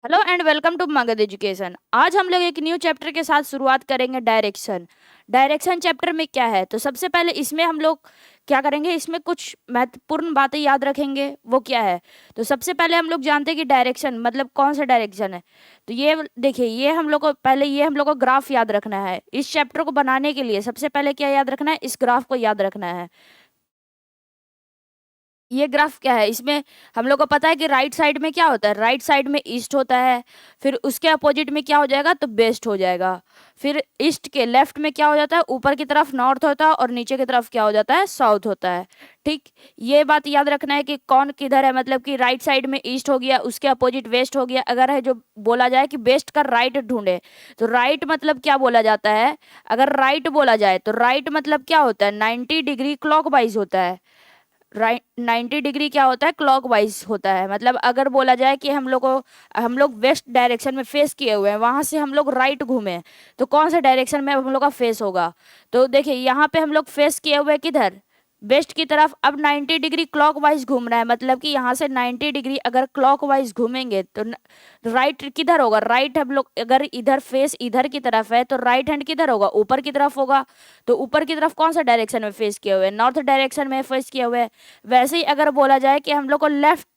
Hello and welcome to Magadh education. आज हम लोग एक न्यू चैप्टर के साथ शुरुआत करेंगे। डायरेक्शन चैप्टर में क्या है, तो सबसे पहले इसमें हम लोग क्या करेंगे, इसमें कुछ महत्वपूर्ण बातें याद रखेंगे। वो क्या है, तो सबसे पहले हम लोग जानते हैं कि डायरेक्शन मतलब कौन सा डायरेक्शन है। तो ये देखिए, ये हम लोग को पहले ये हम लोग को ग्राफ याद रखना है। इस चैप्टर को बनाने के लिए सबसे पहले क्या याद रखना है, इस ग्राफ को याद रखना है। ये ग्राफ क्या है, इसमें हम लोग को पता है कि राइट साइड में क्या होता है, राइट साइड में ईस्ट होता है। फिर उसके अपोजिट में क्या हो जाएगा, तो वेस्ट हो जाएगा। फिर ईस्ट के लेफ्ट में क्या हो जाता है, ऊपर की तरफ नॉर्थ होता है और नीचे की तरफ क्या हो जाता है, साउथ होता है। ठीक, ये बात याद रखना है कि कौन किधर है, मतलब कि राइट साइड में ईस्ट हो गया, उसके अपोजिट वेस्ट हो गया। अगर है जो बोला जाए कि वेस्ट का राइट ढूंढे, तो राइट मतलब क्या बोला जाता है। अगर राइट बोला जाए तो राइट मतलब क्या होता है, 90 डिग्री क्लॉकवाइज होता है। राइट 90 डिग्री क्या होता है, क्लॉकवाइज होता है। मतलब अगर बोला जाए कि हम लोग वेस्ट डायरेक्शन में फेस किए हुए हैं, वहां से हम लोग राइट घूमे, तो कौन सा डायरेक्शन में हम लोग का फेस होगा। तो देखिए यहाँ पे हम लोग फेस किए हुए हैं किधर, वेस्ट की तरफ। अब 90 डिग्री क्लॉकवाइज घूम रहा है, मतलब कि यहाँ से 90 डिग्री अगर क्लॉकवाइज घूमेंगे तो राइट किधर होगा, राइट हम लोग अगर इधर फेस इधर की तरफ है तो राइट हैंड किधर होगा, ऊपर की तरफ होगा। तो ऊपर की तरफ कौन सा डायरेक्शन में फेस किए हुए हैं, नॉर्थ डायरेक्शन में फेस किए हुए हैं। वैसे ही अगर बोला जाए कि हम लोग को लेफ्ट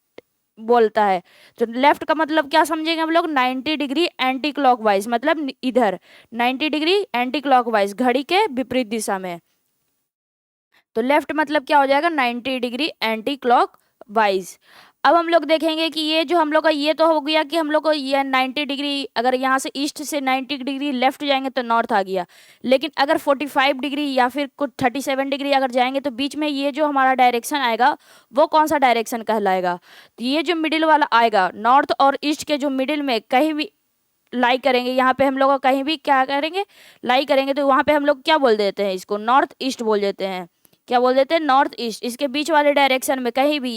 बोलता है, तो लेफ्ट का मतलब क्या समझेंगे हम लोग, 90 डिग्री एंटी क्लॉकवाइज, मतलब इधर 90 डिग्री एंटी क्लॉकवाइज, घड़ी के विपरीत दिशा में। तो लेफ्ट मतलब क्या हो जाएगा, 90 डिग्री एंटी क्लॉक वाइज। अब हम लोग देखेंगे कि ये जो हम लोग का ये तो हो गया कि हम लोग को ये 90 डिग्री, अगर यहाँ से ईस्ट से 90 डिग्री लेफ्ट जाएंगे तो नॉर्थ आ गया। लेकिन अगर 45 डिग्री या फिर कुछ 37 डिग्री अगर जाएंगे तो बीच में ये जो हमारा डायरेक्शन आएगा वो कौन सा डायरेक्शन कहलाएगा। तो ये जो मिडिल वाला आएगा, नॉर्थ और ईस्ट के जो मिडिल में कहीं भी लाई करेंगे, यहाँ पे हम लोग कहीं भी क्या करेंगे, लाई करेंगे, तो वहाँ पे हम लोग क्या बोल देते हैं, इसको नॉर्थ ईस्ट बोल देते हैं। क्या बोल देते हैं, नॉर्थ ईस्ट। इसके बीच वाले डायरेक्शन में कहीं भी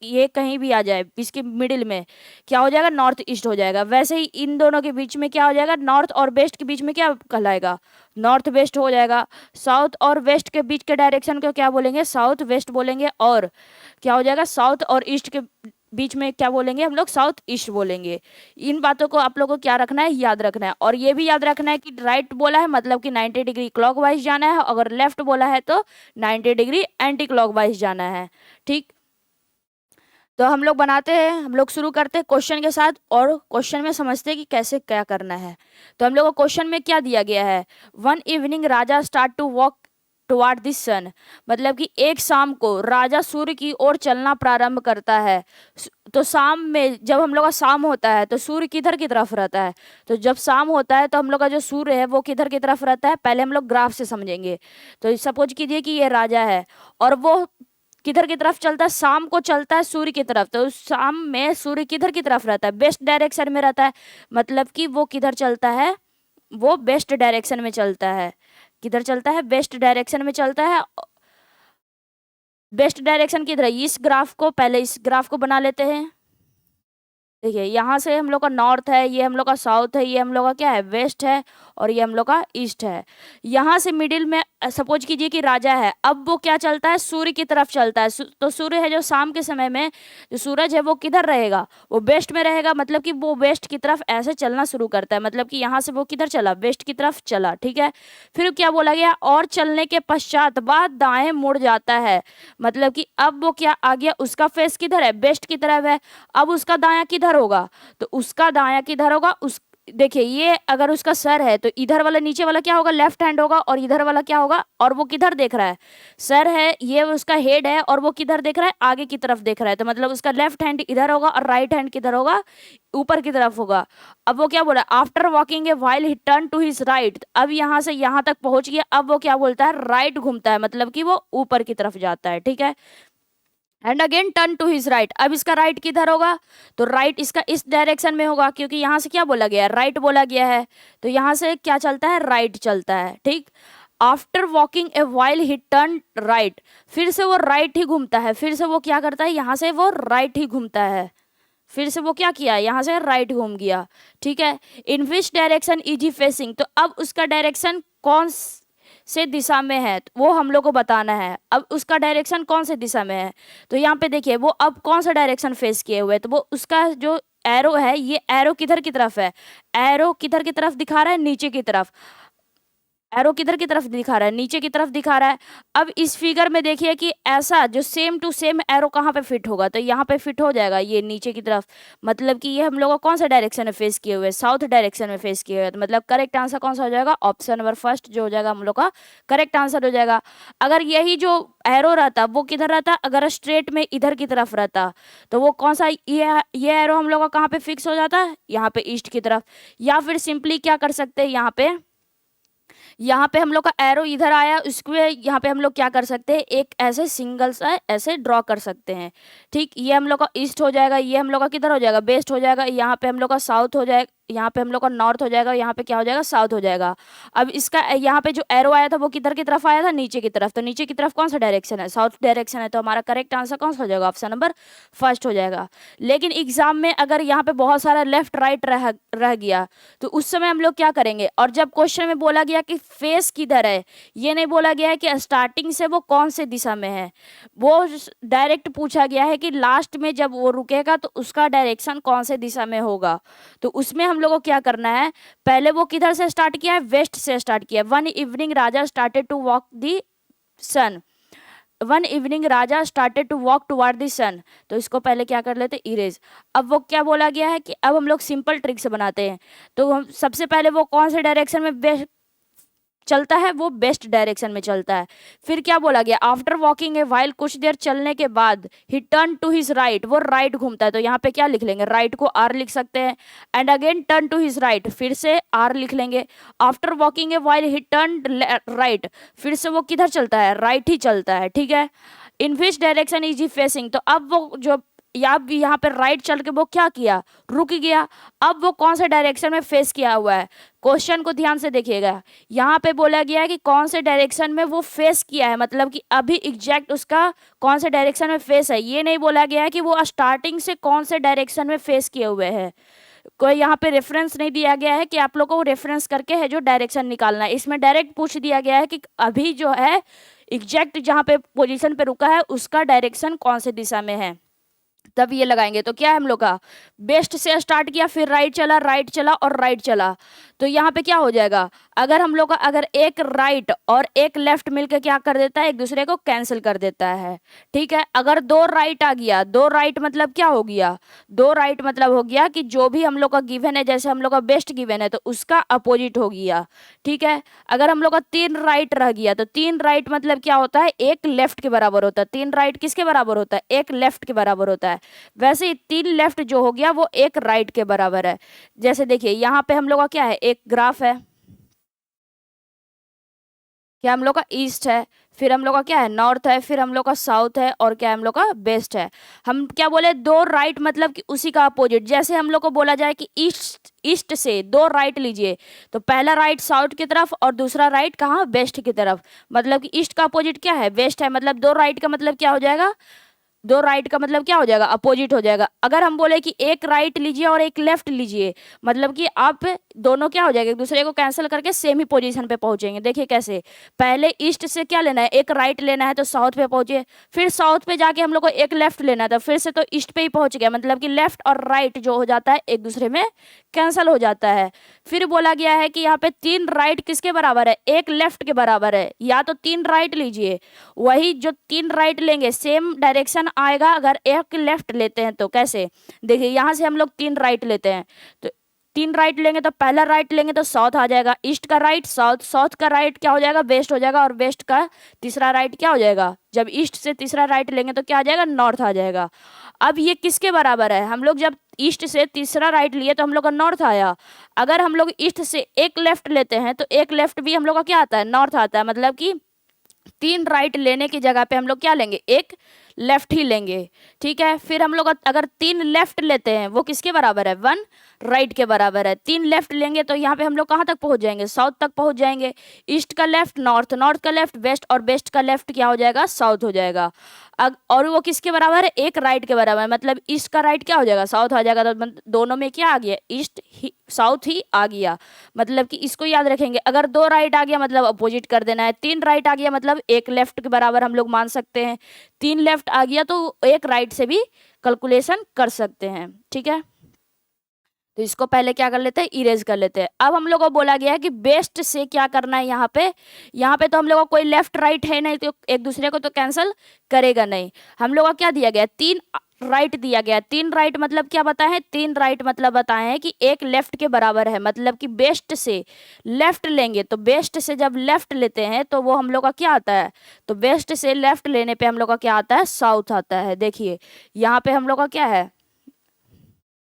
ये कहीं भी आ जाए, इसके मिडिल में क्या हो जाएगा, नॉर्थ ईस्ट हो जाएगा। वैसे ही इन दोनों के बीच में क्या हो जाएगा, नॉर्थ और वेस्ट के बीच में क्या कहलाएगा, नॉर्थ वेस्ट हो जाएगा। साउथ और वेस्ट के बीच के डायरेक्शन को क्या बोलेंगे, साउथ वेस्ट बोलेंगे। और क्या हो जाएगा, साउथ और ईस्ट के बीच में क्या बोलेंगे हम लोग, साउथ ईस्ट बोलेंगे। इन बातों को आप लोगों को क्या रखना है, याद रखना है। और ये भी याद रखना है कि राइट बोला है मतलब कि 90 डिग्री क्लॉकवाइज जाना है, अगर लेफ्ट बोला है तो 90 डिग्री एंटी क्लॉकवाइज जाना है। ठीक, तो हम लोग बनाते हैं, हम लोग शुरू करते हैं क्वेश्चन के साथ, और क्वेश्चन में समझते हैं कि कैसे क्या करना है। तो हम लोग को क्वेश्चन में क्या दिया गया है, one evening Raja start to walk toward this sun, मतलब कि एक शाम को राजा सूर्य की ओर चलना प्रारंभ करता है। तो शाम में जब हम लोग का शाम होता है तो सूर्य किधर की तरफ रहता है, तो जब शाम होता है तो हम लोग का जो सूर्य है वो किधर की तरफ रहता है, पहले हम लोग ग्राफ से समझेंगे। तो सपोज कीजिए कि ये राजा है और वो किधर की तरफ चलता है, शाम को चलता है सूर्य की तरफ। तो उस शाम में सूर्य किधर की तरफ रहता है, वेस्ट डायरेक्शन में रहता है। मतलब कि वो किधर चलता है, वो वेस्ट डायरेक्शन में चलता है। किधर चलता है, वेस्ट डायरेक्शन में चलता है। वेस्ट डायरेक्शन किधर है, इस ग्राफ को पहले इस ग्राफ को बना लेते हैं। देखिए यहाँ से हम लोग का नॉर्थ है, ये हम लोग का साउथ है, ये हम लोग का क्या है, वेस्ट है, और ये हम लोग का ईस्ट है। यहाँ से मिडिल में सपोज कीजिए कि राजा है, अब वो क्या चलता है, सूर्य की तरफ चलता है। तो सूर्य है जो शाम के समय में जो सूरज है वो किधर रहेगा, वो वेस्ट में रहेगा। मतलब कि वो वेस्ट की तरफ ऐसे चलना शुरू करता है, मतलब कि यहाँ से वो किधर चला, वेस्ट की तरफ चला। ठीक है, फिर क्या बोला गया, और चलने के पश्चात बाद दाएं मुड़ जाता है। मतलब कि अब वो क्या आ गया, उसका फेस किधर है, वेस्ट की तरफ है। अब उसका दायां किधर होगा, तो उसका दायां किधर होगा, उस देखिए ये अगर उसका सर है तो इधर वाला नीचे वाला क्या होगा, लेफ्ट हैंड होगा, और इधर वाला क्या होगा, और वो किधर देख रहा है, सर है, ये उसका हेड है, और वो किधर देख रहा है, आगे की तरफ देख रहा है। तो मतलब उसका लेफ्ट हैंड इधर होगा और राइट हैंड किधर होगा, ऊपर की तरफ होगा। अब वो क्या बोला, after walking a while he turn to his right, अब यहाँ से यहाँ तक पहुंच गया। अब वो क्या बोलता है, राइट घूमता है, मतलब कि वो ऊपर की तरफ जाता है। ठीक है, and again turn to his right, अब इसका राइट किधर होगा, तो राइट इसका इस डायरेक्शन में होगा, क्योंकि यहाँ से क्या बोला गया है, राइट बोला गया है। तो यहाँ से क्या चलता है, राइट चलता है। ठीक, after walking a while he turn right, फिर से वो राइट ही घूमता है, फिर से वो क्या करता है, यहाँ से वो राइट ही घूमता है। फिर से वो क्या किया, यहाँ से राइट घूम गया। ठीक है, in which direction is he facing, तो अब उसका डायरेक्शन कौन से दिशा में है, तो वो हम लोग को बताना है। अब उसका डायरेक्शन कौन से दिशा में है, तो यहाँ पे देखिए वो अब कौन सा डायरेक्शन फेस किए हुए है, तो वो उसका जो एरो है, ये एरो किधर की तरफ है, एरो किधर की तरफ दिखा रहा है, नीचे की तरफ। एरो किधर की तरफ दिखा रहा है, नीचे की तरफ दिखा रहा है। अब इस फिगर में देखिए कि ऐसा जो सेम टू सेम एरो कहाँ पे फिट होगा, तो यहाँ पे फिट हो जाएगा, ये नीचे की तरफ। मतलब कि ये हम लोग को कौन सा डायरेक्शन में फेस किए हुए, साउथ डायरेक्शन में फेस किए हुए, तो मतलब करेक्ट आंसर कौन सा हो जाएगा, ऑप्शन नंबर फर्स्ट जो हो जाएगा हम लोग का करेक्ट आंसर हो जाएगा। अगर यही जो एरो रहता वो किधर रहता, अगर स्ट्रेट में इधर की तरफ रहता तो वो कौन सा, ये एरो हम लोग का कहाँ पे फिक्स हो जाता है, यहाँ पे ईस्ट की तरफ। या फिर सिंपली क्या कर सकते हैं, यहाँ पे हम लोग का एरो इधर आया, उसके यहाँ पे हम लोग क्या कर सकते हैं, एक ऐसे सिंगल सा ऐसे ड्रॉ कर सकते हैं। ठीक, ये हम लोग का ईस्ट हो जाएगा, ये हम लोग का किधर हो जाएगा, वेस्ट हो जाएगा, यहाँ पे हम लोग का साउथ हो जाएगा, यहाँ पे हम लोग का नॉर्थ हो जाएगा, यहाँ पे क्या हो जाएगा, साउथ हो जाएगा। अब इसका यहाँ पे जो एरो आया था वो किधर की तरफ आया था, नीचे की तरफ, तो नीचे की तरफ कौन सा डायरेक्शन है, साउथ डायरेक्शन है, तो हमारा करेक्ट आंसर कौन सा हो जाएगा, ऑप्शन नंबर फर्स्ट हो जाएगा। लेकिन एग्जाम में अगर यहाँ पे बहुत सारा लेफ्ट राइट रह गया तो उस समय हम लोग क्या करेंगे, और जब क्वेश्चन में बोला गया कि फेस किधर है, ये नहीं बोला गया है कि स्टार्टिंग से वो कौन से दिशा में है, वो डायरेक्ट पूछा गया है कि लास्ट में जब वो रुकेगा तो उसका डायरेक्शन कौन से दिशा में होगा। तो उसमें हम लोग को क्या करना है, पहले वो किधर से स्टार्ट किया है, वेस्ट से स्टार्ट किया। One evening Raja started to walk the sun, one evening Raja started to walk toward the sun, तो इसको पहले क्या कर लेते, इरेज। अब वो क्या बोला गया है कि अब हम लोग सिंपल ट्रिक से बनाते हैं, तो हम सबसे पहले वो कौन से डायरेक्शन में चलता है, वो बेस्ट डायरेक्शन में चलता है। फिर क्या बोला गया, आफ्टर वॉकिंग ए वाइल, कुछ देर चलने के बाद he turn to his right, वो राइट घूमता है, तो यहाँ पे क्या लिख लेंगे, राइट को आर लिख सकते हैं। And again turn to his right, फिर से आर लिख लेंगे। After walking a while he turn right, फिर से वो किधर चलता है, राइट ही चलता है, ठीक है। In which direction is he facing, तो अब वो जो यहाँ पे राइट चल के वो क्या किया, रुक गया। अब वो कौन से डायरेक्शन में फेस किया हुआ है, क्वेश्चन को ध्यान से देखिएगा, यहाँ पे बोला गया है कि कौन से डायरेक्शन में वो फेस किया है, मतलब कि अभी एग्जैक्ट उसका कौन से डायरेक्शन में फेस है, ये नहीं बोला गया है कि वो स्टार्टिंग से कौन से डायरेक्शन में फेस किए हुए हैं। कोई यहाँ पे रेफरेंस नहीं दिया गया है कि आप लोगों को रेफरेंस करके है जो डायरेक्शन निकालना है, इसमें डायरेक्ट पूछ दिया गया है कि अभी जो है एग्जैक्ट जहाँ पे पोजीशन पे रुका है उसका डायरेक्शन कौन से दिशा में है, तब ये लगाएंगे। तो क्या है हम लोग का, बेस्ट से स्टार्ट किया, फिर राइट चला, राइट चला और राइट चला, तो यहाँ पे क्या हो जाएगा, अगर हम लोग का अगर एक राइट और एक लेफ्ट मिलकर क्या कर देता है, एक दूसरे को कैंसिल कर देता है, ठीक है। अगर दो राइट आ गया, दो राइट मतलब क्या हो गया, दो राइट मतलब हो गया कि जो भी हम लोग का गिवन है, जैसे हम लोग का बेस्ट गिवन है तो उसका अपोजिट हो गया, ठीक है। अगर हम लोग का तीन राइट रह गया तो तीन राइट मतलब क्या होता है, एक लेफ्ट के बराबर होता है, तीन राइट किसके बराबर होता है, एक लेफ्ट के बराबर होता है। वैसे ही तीन लेफ्ट जो हो गया वो एक राइट के बराबर है। जैसे देखिए यहाँ पे हम लोग का क्या है, एक ग्राफ है, क्या हम लोग का ईस्ट है, फिर हम लोग का क्या है, नॉर्थ है, फिर हम लोग का साउथ है, और क्या हम लोग का वेस्ट है। हम क्या बोले, दो राइट मतलब कि उसी का अपोजिट। जैसे हम लोग को बोला जाए कि ईस्ट ईस्ट से दो राइट लीजिए, तो पहला राइट साउथ की तरफ और दूसरा राइट कहाँ, वेस्ट की तरफ। मतलब कि ईस्ट का अपोजिट क्या है, वेस्ट है, मतलब दो राइट का मतलब क्या हो जाएगा, दो राइट का मतलब क्या हो जाएगा, अपोजिट हो जाएगा। अगर हम बोले कि एक राइट लीजिए और एक लेफ्ट लीजिए, मतलब कि आप दोनों क्या हो जाएगा, एक दूसरे को कैंसिल करके सेम ही पोजीशन पे पहुंचेंगे। देखिए कैसे, पहले ईस्ट से क्या लेना है, एक राइट लेना है तो साउथ पे पहुंचे, फिर साउथ पे जाके हम लोग को एक लेफ्ट लेना है तो फिर से तो ईस्ट पे ही पहुंच गया। मतलब कि लेफ्ट और राइट जो हो जाता है एक दूसरे में कैंसिल हो जाता है। फिर बोला गया है कि यहाँ पे तीन राइट किसके बराबर है, एक लेफ्ट के बराबर है। या तो तीन राइट लीजिए, वही जो तीन राइट लेंगे सेम डायरेक्शन आएगा। अगर एक लेफ्ट लेते हैं तो कैसे, देखिए यहाँ से हम लोग तीन राइट लेते हैं, तो तीन राइट लेंगे तो पहला राइट लेंगे तो साउथ आ जाएगा, ईस्ट का राइट साउथ, साउथ का राइट क्या हो जाएगा, वेस्ट हो जाएगा, और वेस्ट का तीसरा राइट क्या हो जाएगा, जब ईस्ट से तीसरा राइट लेंगे तो क्या आ जाएगा, नॉर्थ आ जाएगा। अब ये किसके बराबर है, हम लोग जब ईस्ट से तीसरा राइट लिए तो हम लोग का नॉर्थ आया। अगर हम लोग ईस्ट से एक लेफ्ट लेते हैं तो एक लेफ्ट भी हम लोग का क्या आता है, नॉर्थ आता है। मतलब कि तीन राइट लेने की जगह पे हम लोग क्या लेंगे, एक लेफ्ट ही लेंगे, ठीक है। फिर हम लोग अगर तीन लेफ्ट लेते हैं वो किसके बराबर है, वन राइट के बराबर है। तीन लेफ्ट लेंगे तो यहाँ पे हम लोग कहाँ तक पहुँच जाएंगे, साउथ तक पहुँच जाएंगे। ईस्ट का लेफ्ट नॉर्थ, नॉर्थ का लेफ्ट वेस्ट, और वेस्ट का लेफ्ट क्या हो जाएगा, साउथ हो जाएगा। और वो किसके बराबर है, एक राइट के बराबर है। मतलब ईस्ट का राइट क्या हो जाएगा, साउथ आ जाएगा। तो दोनों में क्या आ गया, ईस्ट ही साउथ ही आ गया। मतलब कि इसको याद रखेंगे, अगर दो राइट आ गया मतलब अपोजिट कर देना है, तीन राइट आ गया मतलब एक लेफ्ट के बराबर हम लोग मान सकते हैं, तीन लेफ्ट आ गया तो एक राइट से भी कैलकुलेशन कर सकते हैं, ठीक है। तो इसको पहले क्या कर लेते हैं, इरेज कर लेते हैं। अब हम लोग को बोला गया है कि बेस्ट से क्या करना है यहाँ पे तो हम लोग को कोई लेफ्ट राइट है नहीं, तो एक दूसरे को तो कैंसिल करेगा नहीं। हम लोग को क्या दिया गया, तीन राइट दिया गया। तीन राइट मतलब क्या बताए हैं, तीन राइट मतलब बताए हैं कि एक लेफ्ट के बराबर है, मतलब कि बेस्ट से लेफ्ट लेंगे, तो बेस्ट से जब लेफ्ट लेते हैं तो वो हम लोग का क्या आता है, तो बेस्ट से लेफ्ट लेने पे हम लोग का क्या आता है, साउथ आता है। देखिए यहाँ पे हम लोग का क्या है,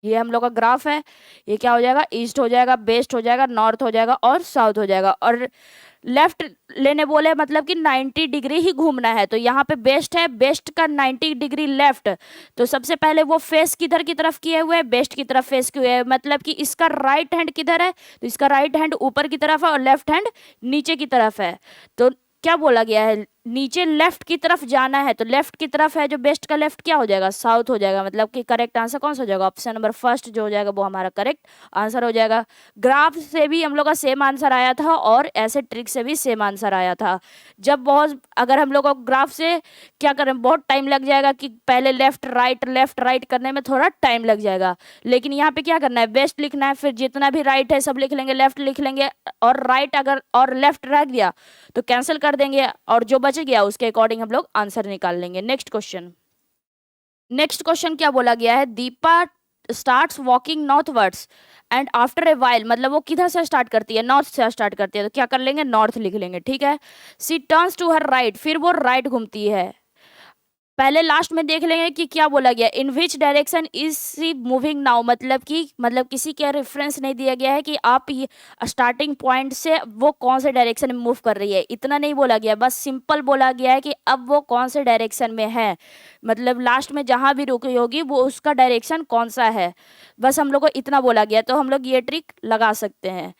ये हम लोग का ग्राफ है, ये क्या हो जाएगा, ईस्ट हो जाएगा, वेस्ट हो जाएगा, नॉर्थ हो जाएगा और साउथ हो जाएगा। और लेफ्ट लेने बोले मतलब कि 90 डिग्री ही घूमना है, तो यहाँ पे बेस्ट है, बेस्ट का 90 डिग्री लेफ्ट। तो सबसे पहले वो फेस किधर की तरफ किए हुए हैं, बेस्ट की तरफ फेस किए हुए हैं, मतलब कि इसका राइट हैंड किधर है, तो इसका राइट हैंड ऊपर की तरफ है और लेफ्ट हैंड नीचे की तरफ है। तो क्या बोला गया है, नीचे लेफ्ट की तरफ जाना है, तो लेफ्ट की तरफ है जो बेस्ट का लेफ्ट क्या हो जाएगा, साउथ हो जाएगा। मतलब कि करेक्ट आंसर कौन सा हो जाएगा, ऑप्शन नंबर फर्स्ट जो हो जाएगा वो हमारा करेक्ट आंसर हो जाएगा। ग्राफ से भी हम लोग का सेम आंसर आया था और ऐसे ट्रिक से भी सेम आंसर आया था। जब बहुत अगर हम लोग को ग्राफ से क्या करें, बहुत टाइम लग जाएगा कि पहले लेफ्ट राइट करने में थोड़ा टाइम लग जाएगा, लेकिन यहाँ पे क्या करना है, बेस्ट लिखना है, फिर जितना भी राइट है सब लिख लेंगे, लेफ्ट लिख लेंगे, और राइट अगर और लेफ्ट रह गया तो कैंसिल कर देंगे और जो बच गया उसके अकॉर्डिंग हम लोग आंसर निकाल लेंगे। नेक्स्ट क्वेश्चन, नेक्स्ट क्वेश्चन क्या बोला गया है, Deepa starts walking northwards and after a while, मतलब वो किधर से स्टार्ट करती है, नॉर्थ से स्टार्ट करती है, तो क्या कर लेंगे, नॉर्थ लिख लेंगे, ठीक है। She turns to her right, फिर वो राइट घूमती है। पहले लास्ट में देख लेंगे कि क्या बोला गया, in which direction is she moving now, मतलब किसी का रेफरेंस नहीं दिया गया है कि आप ये स्टार्टिंग पॉइंट से वो कौन से डायरेक्शन में मूव कर रही है, इतना नहीं बोला गया, बस सिंपल बोला गया है कि अब वो कौन से डायरेक्शन में है, मतलब लास्ट में जहां भी रुकी होगी वो उसका डायरेक्शन कौन सा है, बस हम लोग को इतना बोला गया, तो हम लोग ये ट्रिक लगा सकते हैं।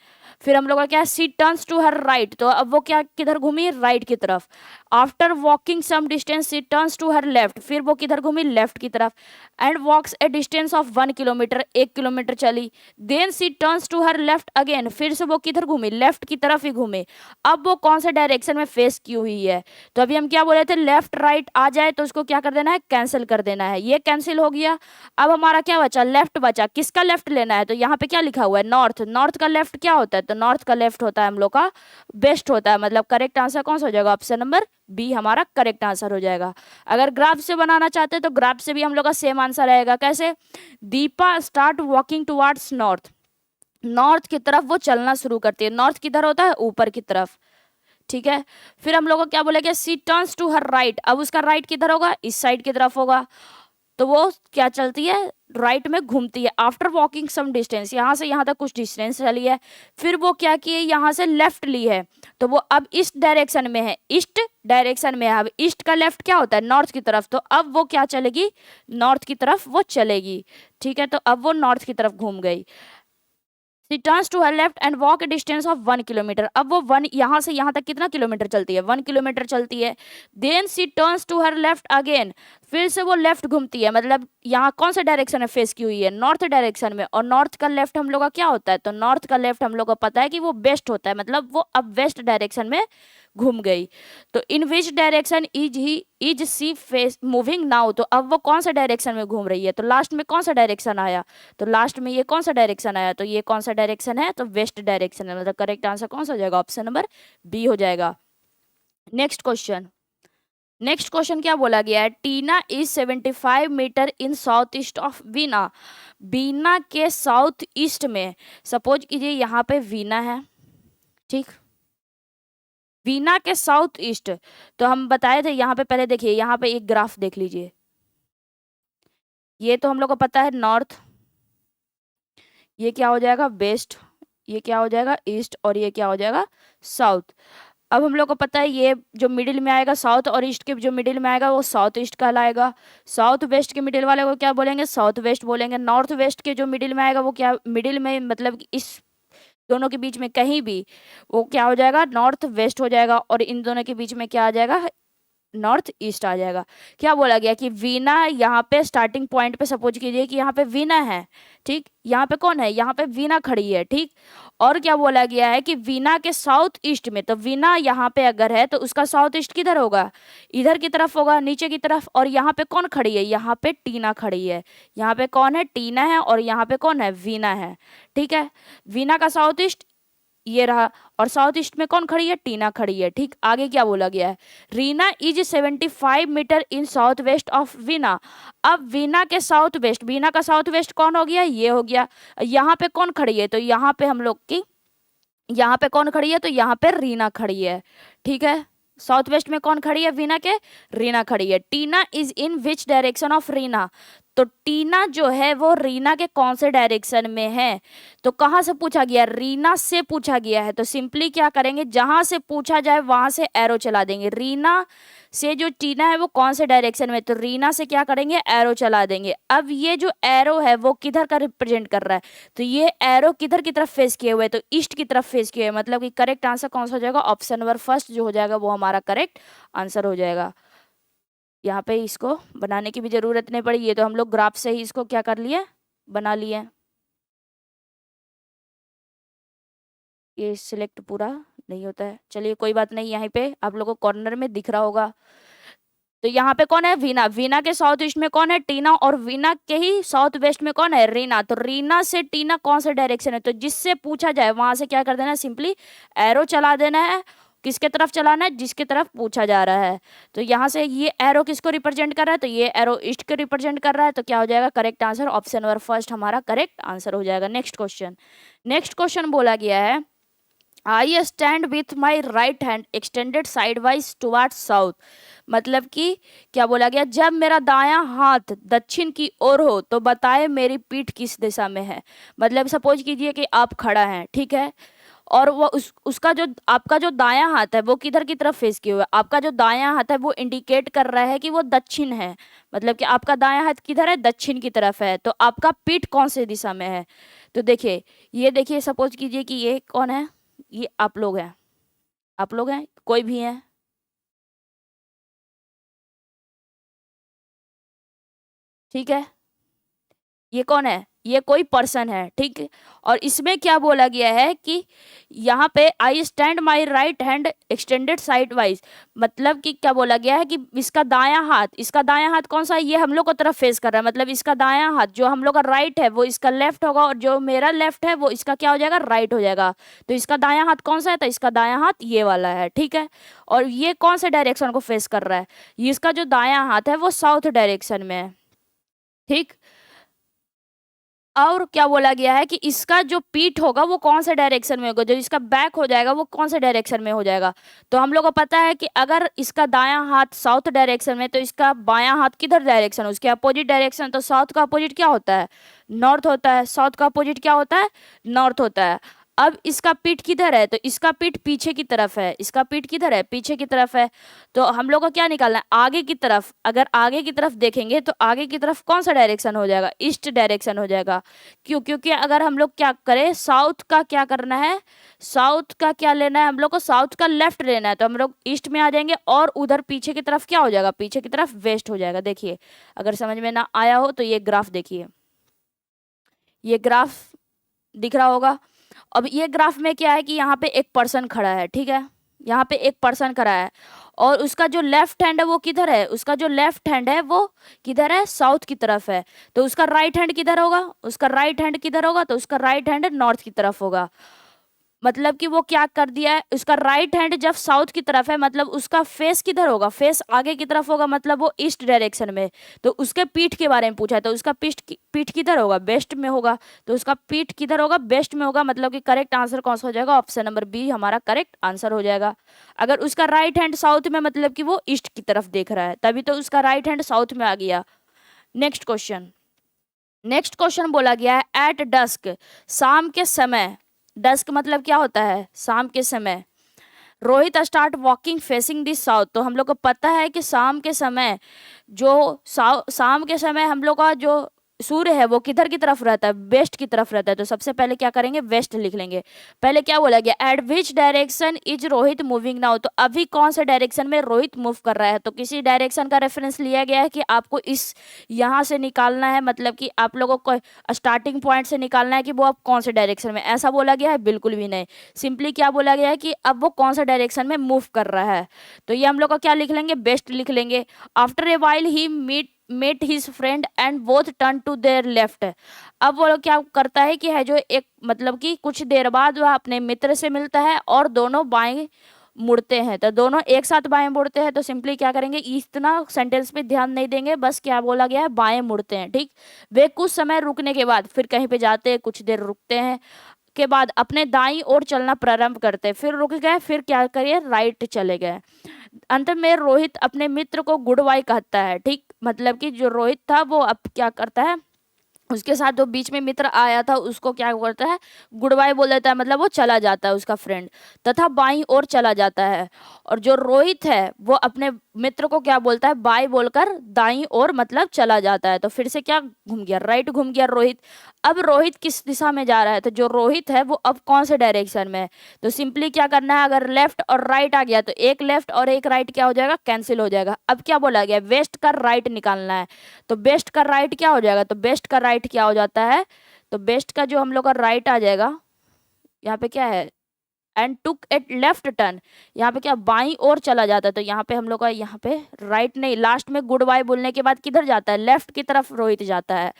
फिर हम लोग का क्या है, she turns to her right, तो अब वो क्या किधर घूमी, राइट की तरफ। After walking some distance she turns to her left, फिर वो किधर घूमी, लेफ्ट की तरफ। And walks a distance of 1 kilometre, 1 kilometre चली। Then she turns to her left again, फिर से वो किधर घूमी, लेफ्ट की तरफ ही घूमे। अब वो कौन से डायरेक्शन में फेस की हुई है, तो अभी हम क्या बोले थे, लेफ्ट राइट आ जाए तो उसको क्या कर देना है, कैंसिल कर देना है, ये कैंसिल हो गया। अब हमारा क्या बचा, लेफ्ट बचा, किसका लेफ्ट लेना है, तो यहाँ पे क्या लिखा हुआ है, नॉर्थ, नॉर्थ का लेफ्ट क्या होता है, तो नॉर्थ का लेफ्ट होता है हम लोग का बेस्ट होता है, मतलब करेक्ट आंसर कौन सा हो जाएगा, ऑप्शन नंबर बी हमारा करेक्ट आंसर हो जाएगा। अगर ग्राफ से बनाना चाहते हैं तो ग्राफ से भी हम लोग का सेम आंसर आएगा, कैसे, Deepa start walking towards north, north की तरफ वो चलना शुरू करती है, नॉर्थ किधर होता है, ऊपर की तरफ, ठीक है। फिर हम लोग को क्या बोलेगा, सी टर्न्स टू हर राइट, अब उसका राइट किधर होगा, इस साइड की तरफ होगा, तो वो क्या चलती है, राइट में घूमती है। आफ्टर वॉकिंग सम डिस्टेंस, यहाँ से यहाँ तक कुछ डिस्टेंस चली है, फिर वो क्या किए, यहाँ से लेफ्ट ली है, तो वो अब इस डायरेक्शन में है, ईस्ट डायरेक्शन में है। अब ईस्ट का लेफ्ट क्या होता है, नॉर्थ की तरफ, तो अब वो क्या चलेगी, नॉर्थ की तरफ वो चलेगी, ठीक है। तो अब वो नॉर्थ की तरफ घूम गई। She turns to her left and walk a distance of 1 kilometre, अब वो वन यहाँ से यहाँ तक कितना किलोमीटर चलती है, 1 किलोमीटर चलती है। Then she turns to her left again, फिर से वो लेफ्ट घूमती है, मतलब यहाँ कौन सा डायरेक्शन है फेस की हुई है, नॉर्थ डायरेक्शन में, और नॉर्थ का लेफ्ट हम लोग का क्या होता है, तो नॉर्थ का लेफ्ट हम लोग को पता है कि वो वेस्ट होता है, मतलब वो अब वेस्ट डायरेक्शन में घूम गई। तो in which direction is she face moving now, तो अब वो कौन सा डायरेक्शन में घूम रही है, तो लास्ट में कौन सा डायरेक्शन आया, तो लास्ट में ये कौन सा डायरेक्शन आया, तो ये कौन सा डायरेक्शन है, तो वेस्ट डायरेक्शन है, मतलब करेक्ट आंसर कौन सा हो जाएगा, ऑप्शन नंबर बी हो जाएगा। नेक्स्ट क्वेश्चन, नेक्स्ट क्वेश्चन क्या बोला गया है, Tina is 75 metre in south east of Veena, Beena के साउथ ईस्ट में, सपोज कीजिए यहाँ पे वीना है, ठीक, वीना के साउथ ईस्ट, तो हम बताए थे यहाँ पे, पहले देखिए यहाँ पे एक ग्राफ देख लीजिए, ये तो हम लोग को पता है नॉर्थ, ये क्या हो जाएगा वेस्ट, ये क्या हो जाएगा ईस्ट, और ये क्या हो जाएगा साउथ। अब हम लोग को पता है ये जो मिडिल में आएगा, साउथ और ईस्ट के जो मिडिल में आएगा वो साउथ ईस्ट कहलाएगा, साउथ वेस्ट के मिडिल वाले को क्या बोलेंगे, साउथ वेस्ट बोलेंगे, नॉर्थ वेस्ट के जो मिडिल में आएगा वो क्या, मिडिल में मतलब कि इस दोनों के बीच में कहीं भी वो क्या हो जाएगा, नॉर्थ वेस्ट हो जाएगा, और इन दोनों के बीच में क्या आ जाएगा, नॉर्थ ईस्ट आ जाएगा। क्या बोला गया कि वीना यहाँ पे स्टार्टिंग पॉइंट पे सपोज कीजिए कि यहाँ पे वीना है, ठीक, यहाँ पे कौन है, यहाँ पे वीना खड़ी है, ठीक। और क्या बोला गया है कि वीना के साउथ ईस्ट में, तो वीना यहाँ पे अगर है तो उसका साउथ ईस्ट किधर होगा, इधर की तरफ होगा, नीचे की तरफ। और यहाँ पे कौन खड़ी है, यहाँ पे टीना खड़ी है, यहाँ पे कौन है, टीना है, और यहाँ पे कौन है, वीना है, ठीक है। वीना का साउथ ईस्ट ये रहा, और साउथ ईस्ट में कौन खड़ी है, टीना खड़ी है, ठीक। आगे क्या बोला गया है, Reena is 75 metre in south west of Veena. अब वीना के साउथ वेस्ट, वीना का साउथ वेस्ट कौन हो गया, ये हो गया। यहाँ पे कौन खड़ी है, तो यहाँ पे हम लोग की, यहाँ पे कौन खड़ी है, तो यहाँ पे रीना खड़ी है, ठीक है। साउथ वेस्ट में कौन खड़ी है, वीना के, रीना खड़ी है। Tina is in which direction of Reena, तो टीना जो है वो रीना के कौन से डायरेक्शन में है, तो कहाँ से पूछा गया, रीना से पूछा गया है। तो सिंपली क्या करेंगे, जहां से पूछा जाए वहां से एरो चला देंगे। रीना से जो टीना है वो कौन से डायरेक्शन में, तो रीना से क्या करेंगे, एरो चला देंगे। अब ये जो एरो है वो किधर का रिप्रेजेंट कर रहा है, तो ये एरो किधर की तरफ फेस किए हुए है, तो ईस्ट की तरफ फेस किए हुए, मतलब कि करेक्ट आंसर कौन सा हो जाएगा, ऑप्शन नंबर फर्स्ट जो हो जाएगा वो हमारा करेक्ट आंसर हो जाएगा। यहाँ पे इसको बनाने की भी जरूरत नहीं पड़ी, ये तो हम लोग ग्राफ से ही इसको क्या कर लिए, बना लिए। ये सिलेक्ट पूरा नहीं होता है, चलिए कोई बात नहीं, यहाँ पे आप लोगों को कॉर्नर में दिख रहा होगा। तो यहाँ पे कौन है, वीना, वीना के साउथ ईस्ट में कौन है, टीना, और वीना के ही साउथ वेस्ट में कौन है, रीना। तो रीना से टीना कौन सा डायरेक्शन है, तो जिससे पूछा जाए वहां से क्या कर देना है, सिंपली एरो चला देना है। किसके तरफ चलाना है, जिसके तरफ पूछा जा रहा है। तो यहाँ से ये एरो किसको रिप्रेजेंट कर रहा है, तो ये एरो ईस्ट को रिप्रेजेंट कर रहा है। तो क्या हो जाएगा, correct answer option number first हमारा करेक्ट आंसर हो जाएगा। नेक्स्ट क्वेश्चन, नेक्स्ट क्वेश्चन बोला गया है, I stand with my right hand extended sideways toward south. मतलब कि क्या बोला गया, जब मेरा दायां हाथ दक्षिण की ओर हो तो बताए मेरी पीठ किस दिशा में है। मतलब सपोज कीजिए कि आप खड़ा हैं, ठीक है, और वो उसका जो आपका जो दायां हाथ है वो किधर की तरफ फेस किया हुआ है, आपका जो दायां हाथ है वो इंडिकेट कर रहा है कि वो दक्षिण है। मतलब कि आपका दायां हाथ किधर है, दक्षिण की तरफ है। तो आपका पीठ कौन से दिशा में है, तो देखिए, ये देखिए सपोज कीजिए कि ये कौन है, ये आप लोग हैं, आप लोग हैं, कोई भी हैं, ठीक है। ये कौन है, ये कोई पर्सन है, ठीक है। और इसमें क्या बोला गया है कि यहाँ पे I stand my right hand extended side wise. मतलब कि क्या बोला गया है कि इसका दायां हाथ, इसका दायां हाथ कौन सा है, ये हम लोग को तरफ फेस कर रहा है। मतलब इसका दायां हाथ जो हम लोग का राइट है वो इसका लेफ्ट होगा, और जो मेरा लेफ्ट है वो इसका क्या हो जाएगा, राइट हो जाएगा। तो इसका दायां हाथ कौन सा है, तो इसका दायां हाथ ये वाला है, ठीक है। और ये कौन से डायरेक्शन को फेस कर रहा है, ये इसका जो दायां हाथ है वो साउथ डायरेक्शन में है, ठीक। और क्या बोला गया है कि इसका जो पीठ होगा वो कौन से डायरेक्शन में होगा, जो इसका बैक हो जाएगा वो कौन से डायरेक्शन में हो जाएगा। तो हम लोग को पता है कि अगर इसका दायां हाथ साउथ डायरेक्शन में, तो इसका बायां हाथ किधर डायरेक्शन, उसके अपोजिट डायरेक्शन। तो साउथ का अपोजिट क्या होता है, नॉर्थ होता है। साउथ का अपोजिट क्या होता है, नॉर्थ होता है। अब इसका पीठ किधर है, तो इसका पीठ पीछे की तरफ है, इसका पीठ किधर है, पीछे की तरफ है। तो हम लोग को क्या निकालना है, आगे की तरफ। अगर आगे की तरफ देखेंगे तो आगे की तरफ कौन सा डायरेक्शन हो जाएगा, ईस्ट डायरेक्शन हो जाएगा। क्यों, क्योंकि अगर हम लोग क्या करें, साउथ का क्या करना है, साउथ का क्या लेना है, हम लोग को साउथ का लेफ्ट लेना है। तो हम लोग ईस्ट में आ जाएंगे, और उधर पीछे की तरफ क्या हो जाएगा, पीछे की तरफ वेस्ट हो जाएगा। देखिए, अगर समझ में ना आया हो तो ये ग्राफ देखिए, ये ग्राफ दिख रहा होगा। अब ये ग्राफ में क्या है कि यहाँ पे एक पर्सन खड़ा है, ठीक है, यहाँ पे एक पर्सन खड़ा है, और उसका जो लेफ्ट हैंड है वो किधर है, उसका जो लेफ्ट हैंड है वो किधर है, साउथ की तरफ है। तो उसका राइट हैंड किधर होगा, उसका राइट हैंड किधर होगा, तो उसका राइट हैंड नॉर्थ की तरफ होगा। मतलब कि वो क्या कर दिया है, उसका राइट हैंड जब साउथ की तरफ है, मतलब उसका फेस किधर होगा, फेस आगे की तरफ होगा, मतलब वो ईस्ट डायरेक्शन में। तो उसके पीठ के बारे में पूछा है, तो उसका पीठ किधर होगा, वेस्ट में होगा। तो उसका पीठ किधर होगा, वेस्ट में होगा। मतलब कि करेक्ट आंसर कौन सा हो जाएगा, ऑप्शन नंबर बी हमारा करेक्ट आंसर हो जाएगा। अगर उसका राइट हैंड साउथ में, मतलब कि वो ईस्ट की तरफ देख रहा है, तभी तो उसका राइट हैंड साउथ में आ गया। नेक्स्ट क्वेश्चन, नेक्स्ट क्वेश्चन बोला गया है, एट डस्क, शाम के समय। डस्क मतलब क्या होता है, शाम के समय। Rohit start walking facing this south. तो हम लोग को पता है कि शाम के समय जो शाम के समय हम लोग का जो सूर्य है वो किधर की तरफ रहता है, वेस्ट की तरफ रहता है। तो सबसे पहले क्या करेंगे, वेस्ट लिख लेंगे। पहले क्या बोला गया, eight which direction is Rohit moving now, तो अभी कौन से डायरेक्शन में रोहित मूव कर रहा है। तो किसी डायरेक्शन का रेफरेंस लिया गया है कि आपको इस यहाँ से निकालना है, मतलब कि आप लोगों को स्टार्टिंग पॉइंट से निकालना है कि वो अब कौन से डायरेक्शन में, ऐसा बोला गया है, बिल्कुल भी नहीं। सिंपली क्या बोला गया है कि अब वो कौन सा डायरेक्शन में मूव कर रहा है। तो ये हम लोग का क्या लिख लेंगे, वेस्ट लिख लेंगे। After a while he met his friend and both turn to their left. अब वो लोग क्या करता है कि है जो एक मतलब कि कुछ देर बाद वह अपने मित्र से मिलता है और दोनों बाएं मुड़ते हैं। तो दोनों एक साथ बाएं मुड़ते हैं, तो सिंपली क्या करेंगे, इतना सेंटेंस पे ध्यान नहीं देंगे, बस क्या बोला गया है, बाएं मुड़ते हैं। ठीक, वे कुछ समय रुकने के बाद फिर कहीं पे जाते हैं, कुछ देर रुकते हैं के बाद अपने दाईं ओर चलना प्रारंभ करते हैं, फिर रुक गए, फिर क्या करिए, राइट चले गए। अंत में रोहित अपने मित्र को गुड बाय कहता है। ठीक, मतलब कि जो रोहित था वो अब क्या करता है, उसके साथ जो बीच में मित्र आया था उसको क्या करता है, गुड बाय बोल देता है, मतलब वो चला जाता है उसका फ्रेंड, तथा बाईं ओर चला जाता है। और जो रोहित है वो अपने मित्र को क्या बोलता है, बाय बोलकर दाईं ओर मतलब चला जाता है। तो फिर से क्या घूम गया, राइट घूम गया रोहित। अब रोहित किस दिशा में जा रहा है, तो जो रोहित है वो अब कौन से डायरेक्शन में है। तो सिंपली क्या करना है, अगर लेफ्ट और राइट आ गया तो एक लेफ्ट और एक राइट क्या हो जाएगा, कैंसिल हो जाएगा। अब क्या बोला गया, वेस्ट का राइट निकालना है। तो बेस्ट का राइट क्या हो जाएगा, तो बेस्ट का राइट क्या हो जाता है, तो बेस्ट का जो हम लोग का राइट आ जाएगा, यहाँ पे क्या है, and took at left turn, यहाँ पे क्या बाईं ओर चला जाता है। तो यहाँ पे हम लोग का यहाँ पे राइट नहीं, लास्ट में गुड बाय बोलने के बाद किधर जाता है, लेफ्ट की तरफ रोहित जाता है।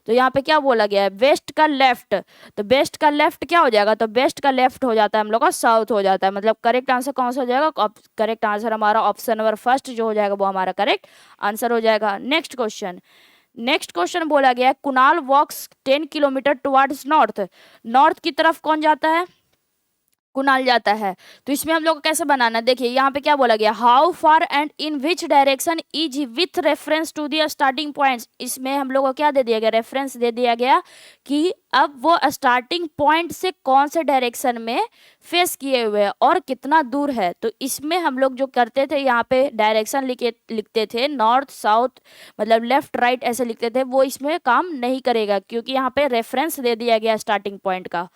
तो यहाँ पे क्या बोला गया है, वेस्ट का लेफ्ट। तो बेस्ट का लेफ्ट क्या हो जाएगा, तो बेस्ट का लेफ्ट हो जाता है हम लोग का साउथ हो जाता है। मतलब करेक्ट आंसर कौन सा हो जाएगा, करेक्ट आंसर हमारा ऑप्शन नंबर फर्स्ट जो हो जाएगा वो हमारा करेक्ट आंसर हो जाएगा। नेक्स्ट क्वेश्चन, नेक्स्ट क्वेश्चन बोला गया है, कुणाल वॉक्स 10 किलोमीटर टुवर्ड्स नॉर्थ, नॉर्थ की तरफ कौन जाता है, कुणाल जाता है। तो इसमें हम लोग को कैसे बनाना है, देखिए यहाँ पे क्या बोला गया, how far and in which direction is with reference to the starting points. इसमें हम लोग को क्या दे दिया गया, रेफरेंस दे दिया गया कि अब वो स्टार्टिंग पॉइंट से कौन से डायरेक्शन में फेस किए हुए हैं और कितना दूर है। तो इसमें हम लोग जो करते थे, यहाँ पे डायरेक्शन लिखते थे नॉर्थ साउथ, मतलब लेफ्ट राइट ऐसे लिखते थे, वो इसमें काम नहीं करेगा क्योंकि यहाँ पे रेफरेंस दे दिया गया स्टार्टिंग पॉइंट का।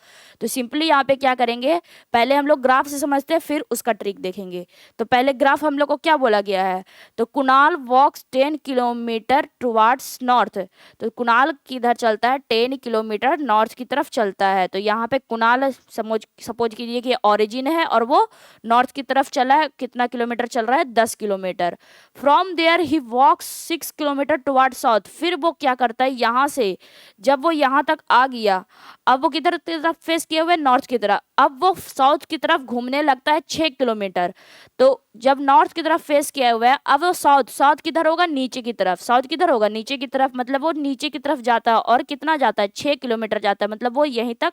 तो सिंपली यहाँ पे क्या करेंगे, पहले हम लोग ग्राफ से समझते हैं फिर उसका ट्रिक देखेंगे। तो पहले ग्राफ हम लोग को क्या बोला गया है, तो कुणाल वॉक्स 10 किलोमीटर टुवर्ड्स नॉर्थ। तो कुणाल किधर चलता है, 10 किलोमीटर नॉर्थ की तरफ चलता है। तो यहाँ पे कुणाल सपोज कीजिए कि ऑरिजिन है और वो नॉर्थ की तरफ चला है, कितना किलोमीटर चल रहा है, 10 kilometre. From there he walks 6 kilometre toward south. फिर वो क्या करता है, यहाँ से जब वो यहाँ तक आ गया, अब वो किधर की तरफ फेस किए हुए, नॉर्थ की तरफ। अब वो साउथ की तरफ घूमने लगता है 6 किलोमीटर। तो जब नॉर्थ की तरफ फेस किया हुआ है, अब वो साउथ, साउथ किधर होगा, नीचे की तरफ, साउथ किधर होगा, नीचे की तरफ, मतलब वो नीचे की तरफ जाता है और कितना जाता है, 6 किलोमीटर जाता है, मतलब वो यहीं तक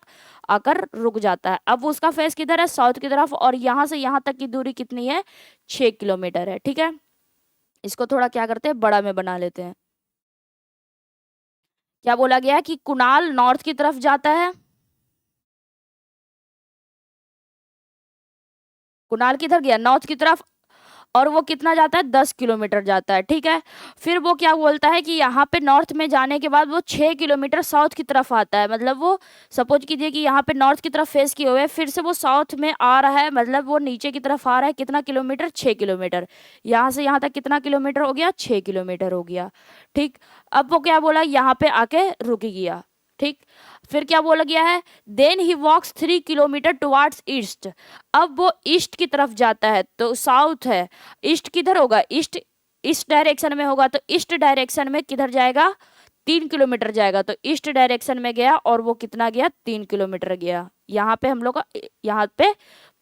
आकर रुक जाता है। अब उसका फेस किधर है, साउथ की तरफ, और यहाँ से यहाँ तक की दूरी कितनी है, 6 किलोमीटर है। ठीक है, इसको थोड़ा क्या करते हैं, बड़ा में बना लेते हैं। क्या बोला गया कि कुणाल नॉर्थ की तरफ जाता है, कुणाल किधर गया, नॉर्थ की तरफ, और वो कितना जाता है, 10 किलोमीटर जाता है। ठीक है, फिर वो क्या बोलता है कि यहाँ पे नॉर्थ में जाने के बाद वो 6 किलोमीटर साउथ की तरफ आता है। मतलब वो सपोज कीजिए कि यहाँ पे नॉर्थ की तरफ फेस किए हुए है, फिर से वो साउथ में आ रहा है, मतलब वो नीचे की तरफ आ रहा है, कितना किलोमीटर, 6 किलोमीटर। यहाँ से यहाँ तक कितना किलोमीटर हो गया, 6 किलोमीटर हो गया। ठीक, अब वो क्या बोला, यहाँ पे आके रुक गया। ठीक, फिर क्या बोला गया है, then he walks 3 kilometre towards east. अब वो ईस्ट की तरफ जाता है, तो साउथ है, ईस्ट किधर होगा, ईस्ट इस डायरेक्शन में होगा, तो ईस्ट डायरेक्शन में किधर जाएगा, 3 किलोमीटर जाएगा। तो ईस्ट डायरेक्शन में गया और वो कितना गया, 3 किलोमीटर गया। यहाँ पे हम लोग का, यहाँ पे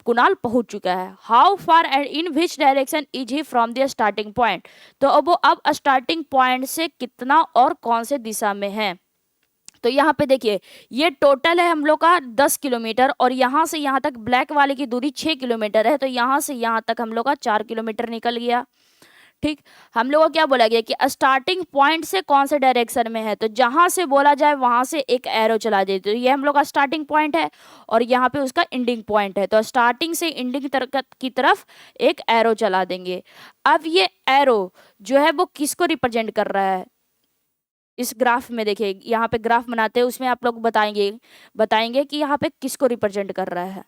कुणाल पहुंच चुका है। How far and in which direction is he from the starting point. तो अब वो अब स्टार्टिंग पॉइंट से कितना और कौन से दिशा में है। तो यहाँ पे देखिए, ये टोटल है हम लोग का 10 किलोमीटर, और यहाँ से यहाँ तक ब्लैक वाले की दूरी 6 किलोमीटर है। तो यहाँ से यहाँ तक हम लोग का 4 किलोमीटर निकल गया। ठीक, हम लोग को क्या बोला गया कि स्टार्टिंग पॉइंट से कौन से डायरेक्शन में है, तो जहां से बोला जाए वहां से एक एरो चला दे। तो ये हम लोग का स्टार्टिंग पॉइंट है और यहाँ पे उसका एंडिंग पॉइंट है। तो स्टार्टिंग से एंडिंग की तरफ एक एरो चला देंगे। अब ये एरो जो है वो किसको रिप्रेजेंट कर रहा है, इस ग्राफ में देखिए, यहाँ पे ग्राफ बनाते हैं, उसमें आप लोग बताएंगे बताएंगे कि यहाँ पे किसको रिप्रेजेंट कर रहा है।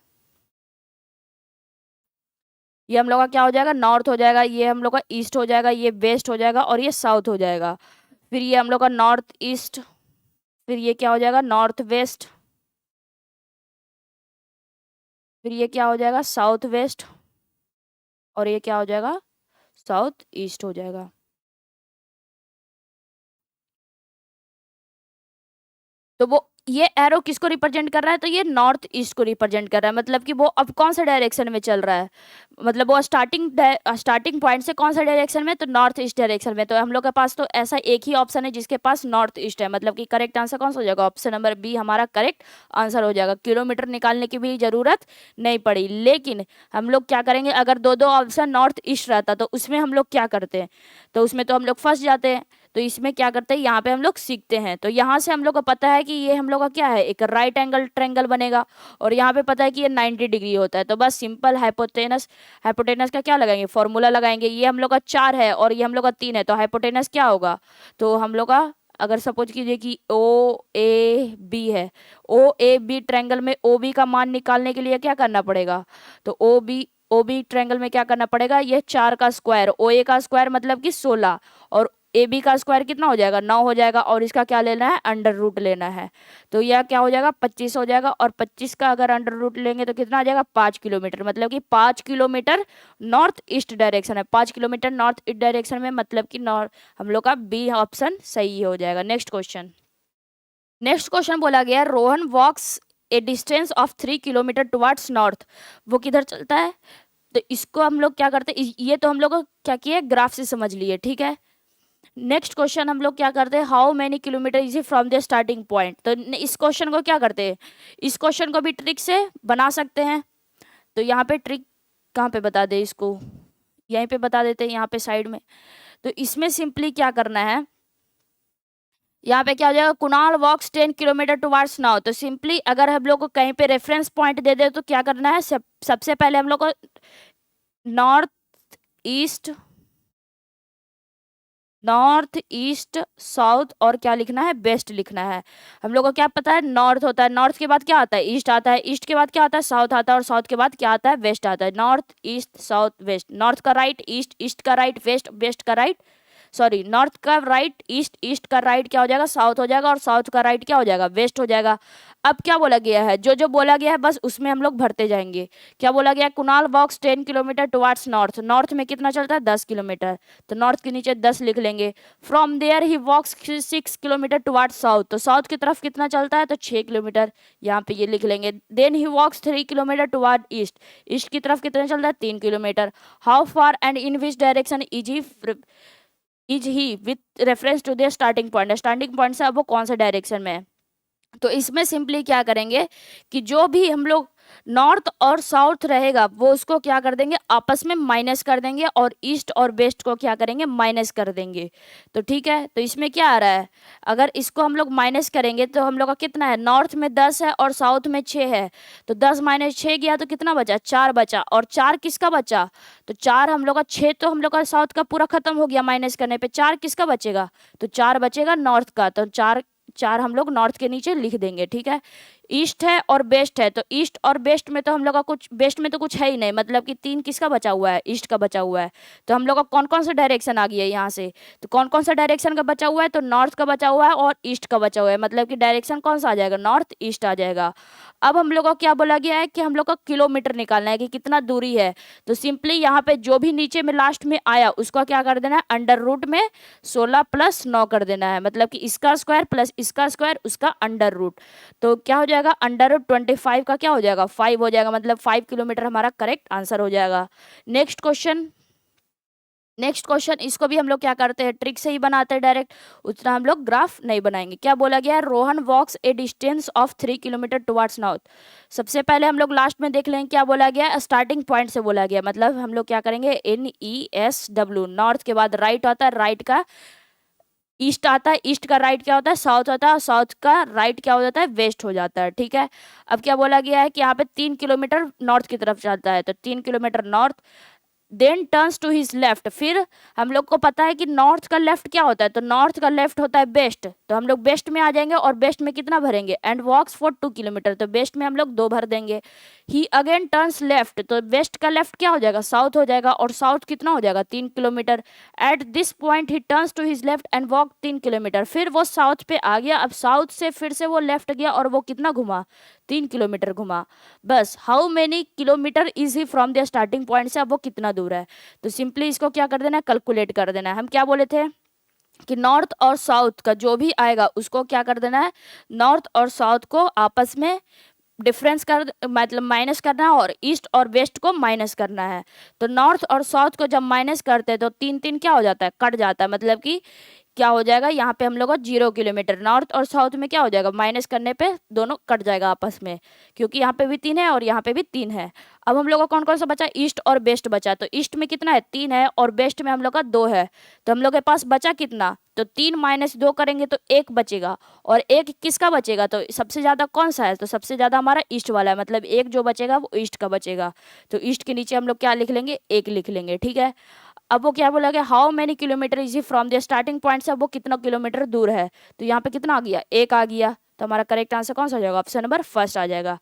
ये हम लोग का क्या हो जाएगा, नॉर्थ हो जाएगा, ये हम लोग का ईस्ट हो जाएगा, ये वेस्ट हो जाएगा और ये साउथ हो जाएगा। फिर ये हम लोग का नॉर्थ ईस्ट, फिर ये क्या हो जाएगा, नॉर्थ वेस्ट, फिर ये क्या हो जाएगा, साउथ वेस्ट, और ये क्या हो जाएगा, साउथ ईस्ट हो जाएगा। तो वो ये एरो किसको रिप्रेजेंट कर रहा है, तो ये नॉर्थ ईस्ट को रिप्रेजेंट कर रहा है, मतलब कि वो अब कौन सा डायरेक्शन में चल रहा है, मतलब वो स्टार्टिंग पॉइंट से कौन सा डायरेक्शन में, तो नॉर्थ ईस्ट डायरेक्शन में। तो हम लोग के पास तो ऐसा एक ही ऑप्शन है जिसके पास नॉर्थ ईस्ट है, मतलब कि करेक्ट आंसर कौन सा हो जाएगा, ऑप्शन नंबर बी हमारा करेक्ट आंसर हो जाएगा। किलोमीटर निकालने की भी जरूरत नहीं पड़ी। लेकिन हम लोग क्या करेंगे, अगर दो दो ऑप्शन नॉर्थ ईस्ट रहता तो उसमें हम लोग क्या करते हैं, तो उसमें तो हम लोग फंस जाते हैं। तो इसमें क्या करते हैं, यहाँ पे हम लोग सीखते हैं। तो यहाँ से हम लोग को पता है कि ये हम लोग का क्या है, एक राइट एंगल ट्रायंगल बनेगा, और यहाँ पे पता है कि ये 90 डिग्री होता है। तो बस सिंपल हाइपोटेनस, हाइपोटेनस का क्या लगाएंगे, फॉर्मूला लगाएंगे। ये हम लोग का 4 है और ये हम लोग का 3 है, तो हाइपोटेनस क्या होगा, तो हम लोग का अगर सपोज कीजिए कि ओ ए बी है, ओ ए बी ट्रायंगल में ओ बी का मान निकालने के लिए क्या करना पड़ेगा, तो ओ बी ट्रायंगल में क्या करना पड़ेगा, ये 4 का स्क्वायर, ओ ए का स्क्वायर मतलब कि 16, और ए बी का स्क्वायर कितना हो जाएगा, 9 हो जाएगा, और इसका क्या लेना है, अंडर रूट लेना है। तो यह क्या हो जाएगा, 25 हो जाएगा, और 25 का अगर अंडर रूट लेंगे तो कितना आ जाएगा, 5 किलोमीटर, मतलब कि 5 किलोमीटर नॉर्थ ईस्ट डायरेक्शन है, 5 किलोमीटर नॉर्थ ईस्ट डायरेक्शन में, मतलब कि नॉर्थ, हम लोग का बी ऑप्शन सही हो जाएगा। नेक्स्ट क्वेश्चन, नेक्स्ट क्वेश्चन बोला गया, Rohan walks a distance of 3 kilometre towards north, वो किधर चलता है। तो इसको हम लोग क्या करते हैं, ये तो हम लोग को क्या किया, ग्राफ से समझ लिए, ठीक है। नेक्स्ट क्वेश्चन हम लोग क्या करते हैं, how many kilometre is from the starting point. तो इस क्वेश्चन को क्या करते हैं, इस क्वेश्चन को भी ट्रिक से बना सकते हैं। तो यहाँ पे ट्रिक कहाँ पे बता दे, इसको यहीं पे बता देते हैं, यहाँ पे साइड में। तो इसमें सिंपली क्या करना है, यहाँ पे क्या हो जाएगा, कुणाल वॉक्स 10 किलोमीटर टुवर्ड्स नाउ। तो सिंपली अगर हम लोग को कहीं पे रेफरेंस पॉइंट दे दे तो क्या करना है, सबसे पहले हम लोग को north east, north east south और क्या लिखना है, वेस्ट लिखना है। हम लोग को क्या पता है, नॉर्थ होता है, नॉर्थ के बाद क्या आता है, ईस्ट आता है, ईस्ट के बाद क्या आता है, साउथ आता है, और साउथ के बाद क्या आता है, वेस्ट आता है। North east south west, north का राइट ईस्ट, ईस्ट का राइट वेस्ट, वेस्ट का राइट, सॉरी नॉर्थ का राइट ईस्ट, ईस्ट का राइट क्या हो जाएगा, साउथ हो जाएगा, और साउथ का राइट क्या हो जाएगा, वेस्ट हो जाएगा। अब क्या बोला गया है, जो जो बोला गया है बस उसमें हम लोग भरते जाएंगे। क्या बोला गया है, कुणाल वॉक्स 10 किलोमीटर टुवर्ड्स नॉर्थ, नॉर्थ में कितना चलता है, 10 किलोमीटर, तो नॉर्थ के नीचे 10 लिख लेंगे। From there he walks 6 kilometre towards south, तो साउथ की तरफ कितना चलता है, तो 6 किलोमीटर, यहाँ पे ये लिख लेंगे। Then he walks 3 kilometre toward east, east की तरफ कितना चलता है, 3 kilometre. How far and in which direction is he with reference to the starting point, starting point से अब वो कौन सा डायरेक्शन में है। तो इसमें सिंपली क्या करेंगे कि जो भी हम लोग नॉर्थ और साउथ रहेगा वो उसको क्या कर देंगे, आपस में माइनस कर देंगे, और ईस्ट और वेस्ट को क्या करेंगे, माइनस कर देंगे। तो ठीक है, तो इसमें क्या आ रहा है, अगर इसको हम लोग माइनस करेंगे तो हम लोग का कितना है, नॉर्थ में 10 है और साउथ में 6 है, तो 10 माइनस 6 गया तो कितना बचा, 4 बचा, और 4 किसका बचा, तो 4 हम लोग का, 6 तो हम लोग का साउथ का पूरा खत्म हो गया माइनस करने पे, 4 किसका बचेगा, तो 4 बचेगा नॉर्थ का, तो 4 4 हम लोग नॉर्थ के नीचे लिख देंगे, ठीक है। ईस्ट है और वेस्ट है, तो ईस्ट और वेस्ट में तो हम लोग का कुछ, वेस्ट में तो कुछ है ही नहीं, मतलब कि 3 किसका बचा हुआ है, ईस्ट का बचा हुआ है। तो हम लोग का कौन कौन सा डायरेक्शन आ गया है यहाँ से, तो कौन कौन सा डायरेक्शन का बचा हुआ है, तो नॉर्थ का बचा हुआ है और ईस्ट का बचा हुआ है, मतलब कि डायरेक्शन कौन सा आ जाएगा, नॉर्थ ईस्ट आ जाएगा। अब हम लोग को क्या बोला गया है कि हम लोग का किलोमीटर निकालना है कि कितना दूरी है। तो सिंपली यहाँ पे जो भी नीचे में लास्ट में आया उसका क्या कर देना है, अंडर रूट में 16 + 9 कर देना है, मतलब कि इसका स्क्वायर प्लस इसका स्क्वायर उसका अंडर रूट। तो क्या हो जाएगा, अंडर रूट 25 का क्या हो जाएगा, 5 हो जाएगा, मतलब 5 किलोमीटर हमारा करेक्ट आंसर हो जाएगा। नेक्स्ट क्वेश्चन, नेक्स्ट क्वेश्चन, इसको भी हम लोग क्या करते हैं, ट्रिक से ही बनाते हैं डायरेक्ट, उतना हम लोग ग्राफ नहीं बनाएंगे। क्या बोला गया है, Rohan walks a distance of 3 kilometre towards north. सबसे पहले हम लोग लास्ट में देख लेंगे क्या बोला गया, स्टार्टिंग पॉइंट से बोला गया, मतलब हम लोग क्या करेंगे, NESW, नॉर्थ के बाद राइट आता है, राइट का ईस्ट आता है, ईस्ट का राइट क्या होता है, साउथ होता है, और साउथ का राइट क्या हो जाता है, वेस्ट हो जाता है, ठीक है। अब क्या बोला गया है कि यहाँ पे 3 किलोमीटर नॉर्थ की तरफ जाता है, तो 3 kilometre north, then turns to his left, फिर हम लोग को पता है कि नॉर्थ का लेफ्ट क्या होता है, तो नॉर्थ का लेफ्ट होता है वेस्ट, तो हम लोग वेस्ट में आ जाएंगे और वेस्ट में कितना भरेंगे, एंड वॉक्स फॉर 2 किलोमीटर, तो वेस्ट में हम लोग 2 भर देंगे। ही अगेन टर्न्स लेफ्ट, तो वेस्ट का लेफ्ट क्या हो जाएगा, साउथ हो जाएगा, और साउथ कितना हो जाएगा, 3 kilometre. At this point he turns to his left and walk 3 kilometre, फिर वो साउथ पे आ गया, अब साउथ से फिर से वो लेफ्ट गया और वो कितना घुमा, 3 किलोमीटर घुमा। बस how many kilometre is he from the starting point से, अब वो कितना दूर है, तो सिंपली इसको क्या कर देना है, कैलकुलेट कर देना है। हम क्या बोले थे कि नॉर्थ और साउथ का जो भी आएगा उसको क्या कर देना है, नॉर्थ और साउथ को आपस में डिफरेंस कर मतलब माइनस करना है, और ईस्ट और वेस्ट को माइनस करना है। तो नॉर्थ और साउथ को जब माइनस करते हैं तो 3 3 क्या हो जाता है, कट जाता है, मतलब कि क्या हो जाएगा, यहाँ पे हम लोग को 0 किलोमीटर, नॉर्थ और साउथ में क्या हो जाएगा, माइनस करने पे दोनों कट जाएगा आपस में, क्योंकि यहाँ पे भी 3 है और यहाँ पे भी 3 है। अब हम लोग का कौन कौन सा बचा, ईस्ट और वेस्ट बचा, तो ईस्ट में कितना है, 3 है, और वेस्ट में हम लोग का 2 है, तो हम लोग के पास बचा कितना, तो 3 - 2 करेंगे तो 1 बचेगा, और 1 किसका बचेगा, तो सबसे ज्यादा कौन सा है, तो सबसे ज्यादा हमारा ईस्ट वाला है, मतलब 1 जो बचेगा वो ईस्ट का बचेगा, तो ईस्ट के नीचे हम लोग क्या लिख लेंगे, 1 लिख लेंगे, ठीक है। अब वो क्या बोला गया, how many kilometre is from the starting point से, अब वो कितना किलोमीटर दूर है, तो यहाँ पे कितना आ गया, 1 आ गया, तो हमारा करेक्ट आंसर कौन सा हो जाएगा, ऑप्शन नंबर फर्स्ट आ जाएगा।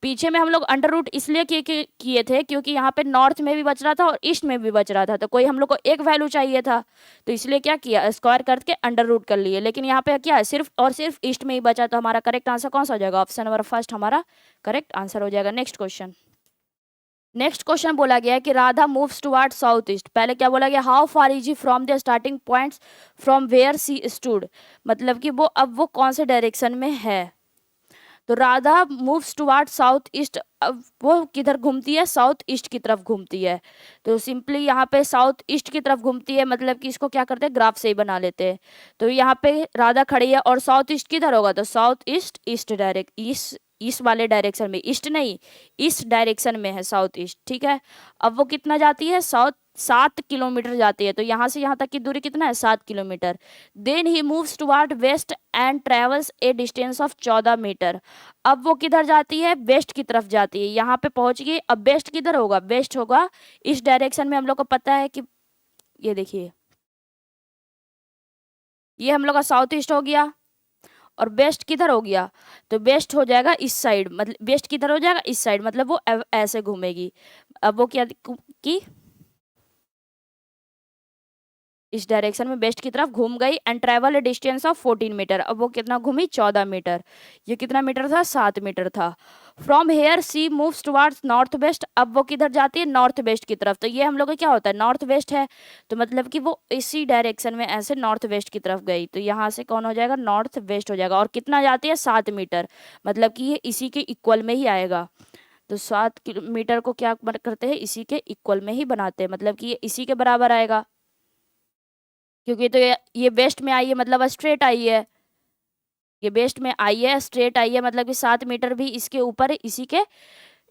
पीछे में हम लोग अंडर रूट इसलिए किए थे क्योंकि यहाँ पे नॉर्थ में भी बच रहा था और ईस्ट में भी बच रहा था, तो कोई हम लोग को एक वैल्यू चाहिए था, तो इसलिए क्या किया, स्क्वायर करके अंडर रूट कर लिए, लेकिन यहाँ पे क्या है, सिर्फ और सिर्फ ईस्ट में ही बचा, तो हमारा करेक्ट आंसर कौन सा हो जाएगा, ऑप्शन नंबर फर्स्ट हमारा करेक्ट आंसर हो जाएगा। नेक्स्ट क्वेश्चन, नेक्स्ट क्वेश्चन बोला गया है कि Radha moves toward south east, पहले क्या बोला गया, how far is he from the starting points from where she stood, मतलब कि वो अब वो कौन से डायरेक्शन में है, तो Radha moves toward south east, अब वो किधर घूमती है, साउथ ईस्ट की तरफ घूमती है, तो सिंपली यहाँ पे साउथ ईस्ट की तरफ घूमती है, मतलब कि इसको क्या करते हैं, ग्राफ से ही बना लेते हैं, तो यहाँ पे राधा खड़ी है और साउथ ईस्ट किधर होगा, तो south east east direct east वाले डायरेक्शन में, ईस्ट नहीं ईस्ट डायरेक्शन में है साउथ ईस्ट, ठीक है। अब वो कितना जाती है, साउथ 7 किलोमीटर जाती है, तो यहाँ से यहाँ तक की दूरी कितना है, 7 kilometre. Then he moves toward west and travels a distance of 14 metre, अब वो किधर जाती है, वेस्ट की तरफ जाती है, यहाँ पे पहुंच गई, अब वेस्ट किधर होगा, वेस्ट होगा इस डायरेक्शन में, हम लोग को पता है कि ये देखिए ये हम लोग का साउथ ईस्ट हो गया, और वेस्ट किधर हो गया, तो वेस्ट हो जाएगा इस साइड, मतलब वेस्ट किधर हो जाएगा, इस साइड, मतलब वो ऐसे घूमेगी। अब वो क्या की इस डायरेक्शन में वेस्ट की तरफ घूम गई, and travel a distance of 14 metre, अब वो कितना घूमी, 14 मीटर, ये कितना मीटर था, 7 मीटर था। From here she moves towards north west, अब वो किधर जाती है, नॉर्थ वेस्ट की तरफ, तो ये हम लोग का क्या होता है, नॉर्थ वेस्ट है, तो मतलब कि वो इसी डायरेक्शन में ऐसे नॉर्थ वेस्ट की तरफ गई, तो यहाँ से कौन हो जाएगा, नॉर्थ वेस्ट हो जाएगा, और कितना जाती है, 7 मीटर, मतलब कि ये इसी के इक्वल में ही आएगा, तो 7 किलोमीटर को क्या करते हैं, इसी के इक्वल में ही बनाते हैं, मतलब कि ये इसी के बराबर आएगा, क्योंकि तो ये वेस्ट में आई है, मतलब स्ट्रेट आई है, ये वेस्ट में आई है, स्ट्रेट आई है, मतलब कि 7 मीटर भी इसके ऊपर इसी के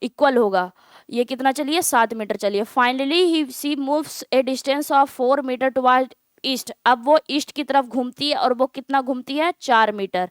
इक्वल होगा। ये कितना चलिए, 7 मीटर चलिए। Finally he she moves a distance of 4 metre toward east, अब वो ईस्ट की तरफ घूमती है, और वो कितना घूमती है, 4 मीटर,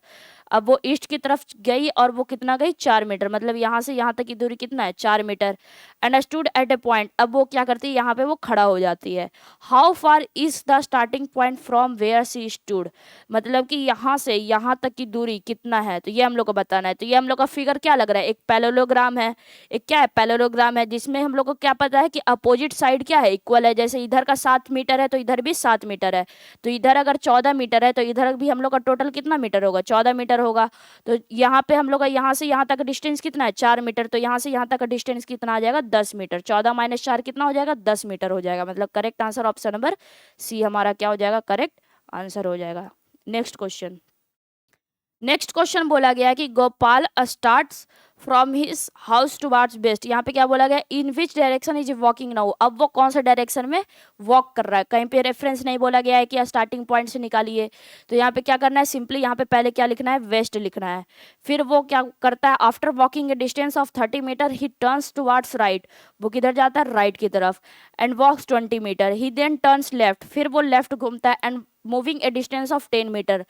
अब वो ईस्ट की तरफ गई और वो कितना गई, 4 मीटर, मतलब यहाँ से यहाँ तक की दूरी कितना है, 4 metre. And stood at a point, अब वो क्या करती है, यहाँ पे वो खड़ा हो जाती है। How far is the starting point from where she stood, मतलब कि यहाँ से यहाँ तक की दूरी कितना है, तो ये हम लोग को बताना है। तो ये हम लोग का फिगर क्या लग रहा है, एक पैरेललोग्राम है, एक क्या है, पैरेललोग्राम है, जिसमें हम लोग को क्या पता है कि अपोजिट साइड क्या है, इक्वल है, जैसे इधर का 7 मीटर है तो इधर भी 7 मीटर है, तो इधर अगर 14 मीटर है तो इधर भी हम लोग का टोटल कितना मीटर होगा, 14 मीटर होगा। तो यहाँ पे हम लोग का यहाँ से यहाँ तक डिस्टेंस कितना है, 4 मीटर, तो यहाँ से यहाँ तक का डिस्टेंस कितना आ जाएगा, 10 मीटर, 14 - 4 कितना हो जाएगा, 10 मीटर हो जाएगा, मतलब correct answer option number C हमारा क्या हो जाएगा, करेक्ट आंसर हो जाएगा। नेक्स्ट क्वेश्चन, नेक्स्ट क्वेश्चन बोला गया है कि Gopal starts from his house towards west, यहाँ पे क्या बोला गया, in which direction is walking now, अब वो कौन सा डायरेक्शन में वॉक कर रहा है, कहीं पे रेफरेंस नहीं बोला गया है कि स्टार्टिंग पॉइंट से निकालिए, तो यहाँ पे क्या करना है, सिंपली यहाँ पे पहले क्या लिखना है, वेस्ट लिखना है। फिर वो क्या करता है, after walking a distance of 30 metre he turns towards right, वो किधर जाता है, राइट की तरफ, and walks 20 metre, he then turns left, फिर वो लेफ्ट घूमता है, and moving a distance of 10 metre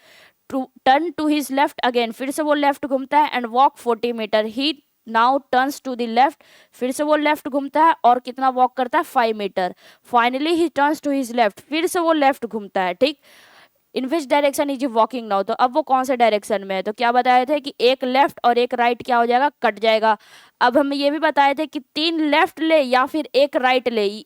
to turn to his left again, फिर से वो लेफ्ट घूमता है, and walk 40 metre, he now turns to the left, फिर से वो लेफ्ट घूमता है और कितना वॉक करता है 5 metres. Finally he turns to his left, फिर से वो लेफ्ट घूमता है, ठीक। In which direction is walking now, तो अब वो कौन से डायरेक्शन में है, तो क्या बताए थे कि एक लेफ्ट और एक राइट क्या हो जाएगा, कट जाएगा। अब हम ये भी बताए थे कि 3 लेफ्ट ले या फिर एक राइट ले,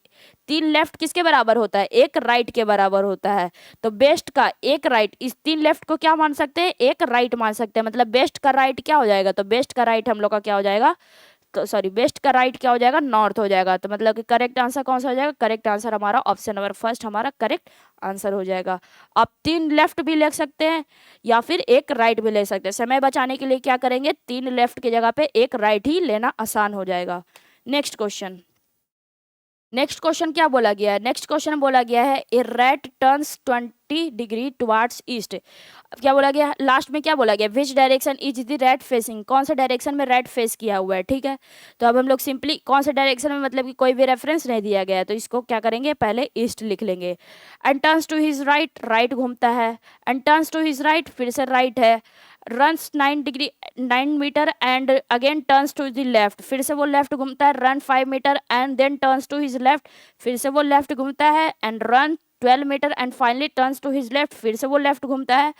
3 लेफ्ट किसके बराबर होता है, एक राइट के बराबर होता है। तो बेस्ट का एक राइट, इस 3 लेफ्ट को क्या मान सकते हैं, एक राइट मान सकते हैं, मतलब बेस्ट का राइट क्या हो जाएगा, तो बेस्ट का राइट हम लोग का क्या हो जाएगा, तो सॉरी बेस्ट का राइट क्या हो जाएगा, नॉर्थ हो जाएगा। तो मतलब कि करेक्ट आंसर कौन सा हो जाएगा, करेक्ट आंसर हमारा ऑप्शन नंबर फर्स्ट हमारा करेक्ट आंसर हो जाएगा। आप 3 लेफ्ट भी ले सकते हैं या फिर एक राइट भी ले सकते हैं। समय बचाने के लिए क्या करेंगे, 3 लेफ्ट की जगह पे एक राइट ही लेना आसान हो जाएगा। नेक्स्ट क्वेश्चन, नेक्स्ट क्वेश्चन क्या बोला गया है, नेक्स्ट क्वेश्चन बोला गया है a rat turns 20 degree towards east. क्या बोला गया लास्ट में, क्या बोला गया, which direction is the rat facing, कौन से डायरेक्शन में रैट फेस किया हुआ है, ठीक है। तो अब हम लोग सिंपली कौन से डायरेक्शन में, मतलब कि कोई भी रेफरेंस नहीं दिया गया है, तो इसको क्या करेंगे, पहले ईस्ट लिख लेंगे। And turns to his right, right घूमता है, and turns to his right, फिर से राइट है, runs 9 metre and again turns to the left, फिर से वो लेफ्ट घूमता है, run 5 metre and then turns to his left, फिर से वो लेफ्ट घूमता है and run 12 metre and finally turns to his left, फिर से वो लेफ्ट घूमता है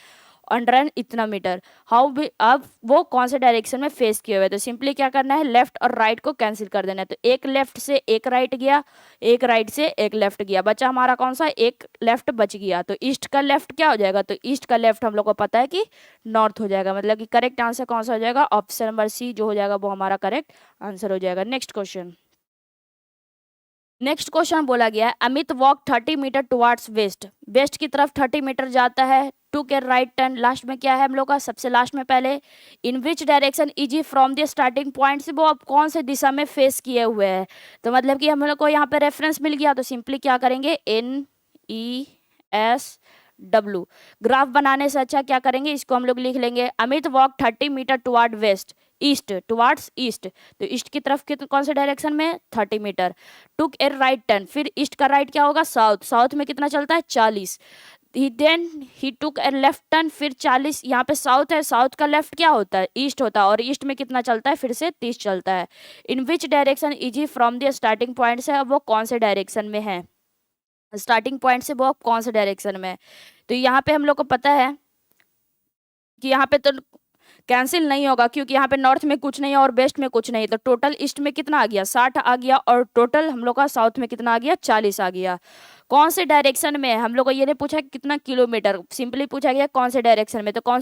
एंड रन इतना मीटर। हाउ भी, अब वो कौन से डायरेक्शन में फेस किए हुए हैं, तो सिंपली क्या करना है, लेफ्ट और राइट को कैंसिल कर देना है। तो एक लेफ्ट से एक राइट गया, एक राइट से एक लेफ्ट गया, बचा हमारा कौन सा, एक लेफ्ट बच गया। तो ईस्ट का लेफ्ट क्या हो जाएगा, तो ईस्ट का लेफ्ट हम लोग को पता है कि नॉर्थ हो जाएगा, मतलब कि करेक्ट आंसर कौन सा हो जाएगा, ऑप्शन नंबर सी जो हो जाएगा वो हमारा करेक्ट आंसर हो जाएगा। नेक्स्ट क्वेश्चन, नेक्स्ट क्वेश्चन बोला गया है Amit walk 30 metre towards west, west की तरफ 30 मीटर जाता है, टू के राइट टर्न, लास्ट में क्या है हम लोग का, सबसे लास्ट में पहले in which direction is he from the starting point से, वो अब कौन से दिशा में फेस किए हुए हैं। तो मतलब कि हम लोग को यहाँ पे रेफरेंस मिल गया, तो सिंपली क्या करेंगे, NES W, ग्राफ बनाने से अच्छा क्या करेंगे, इसको हम लोग लिख लेंगे Amit walk 30 metre toward west, east towards east, तो ईस्ट की तरफ कौन से डायरेक्शन में, 30 metre. Took a right turn, फिर ईस्ट का राइट क्या होगा, साउथ, साउथ में कितना चलता है, 40। ही टुक ए लेफ्ट टर्न, फिर 40, यहाँ पे साउथ है, साउथ का लेफ्ट क्या होता है, ईस्ट होता है, और ईस्ट में कितना चलता है, फिर से 30 चलता है। In which direction is he from the starting point से, अब वो कौन से डायरेक्शन में है, स्टार्टिंग पॉइंट से वो कौन से डायरेक्शन में है। तो यहाँ पे हम लोग को पता है कि यहाँ पे तो कैंसिल नहीं होगा, क्योंकि यहाँ पे नॉर्थ में कुछ नहीं है और वेस्ट में कुछ नहीं है, तो टोटल ईस्ट में कितना आ गया, 60 आ गया, और टोटल हम लोग का साउथ में कितना आ गया, 40 आ गया। कौन से डायरेक्शन में है, हम लोग को ये नहीं पूछा कि कितना किलोमीटर, सिंपली पूछा गया कौन से डायरेक्शन में, तो कौन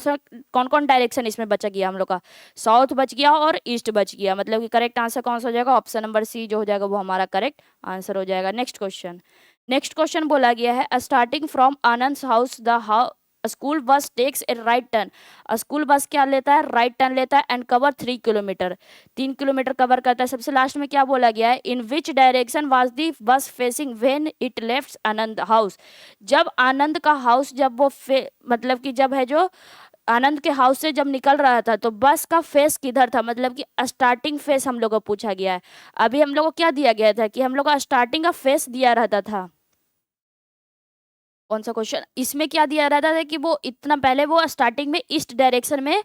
कौन डायरेक्शन इसमें बचा गया हम लोग का, साउथ बच गया और ईस्ट बच गया, मतलब कि करेक्ट आंसर कौन सा हो जाएगा, ऑप्शन नंबर सी जो हो जाएगा वो हमारा करेक्ट आंसर हो जाएगा। नेक्स्ट क्वेश्चन, नेक्स्ट क्वेश्चन बोला गया है starting from Anand house the school bus takes a right turn, school bus क्या लेता है, राइट टर्न लेता है and cover 3 kilometre, 3 kilometre cover करता है। सबसे लास्ट में क्या बोला गया है, in which direction was the बस facing when it left Anand house, जब आनंद का हाउस जब वो मतलब कि जब है जो आनंद के हाउस से जब निकल रहा था तो बस का फेस किधर था, मतलब कि स्टार्टिंग फेस हम लोग को पूछा गया है। अभी हम लोग को क्या दिया गया था कि हम लोग का स्टार्टिंग का फेस दिया रहता था, कौन सा क्वेश्चन, इसमें क्या दिया रहता था कि वो इतना पहले वो स्टार्टिंग में ईस्ट डायरेक्शन में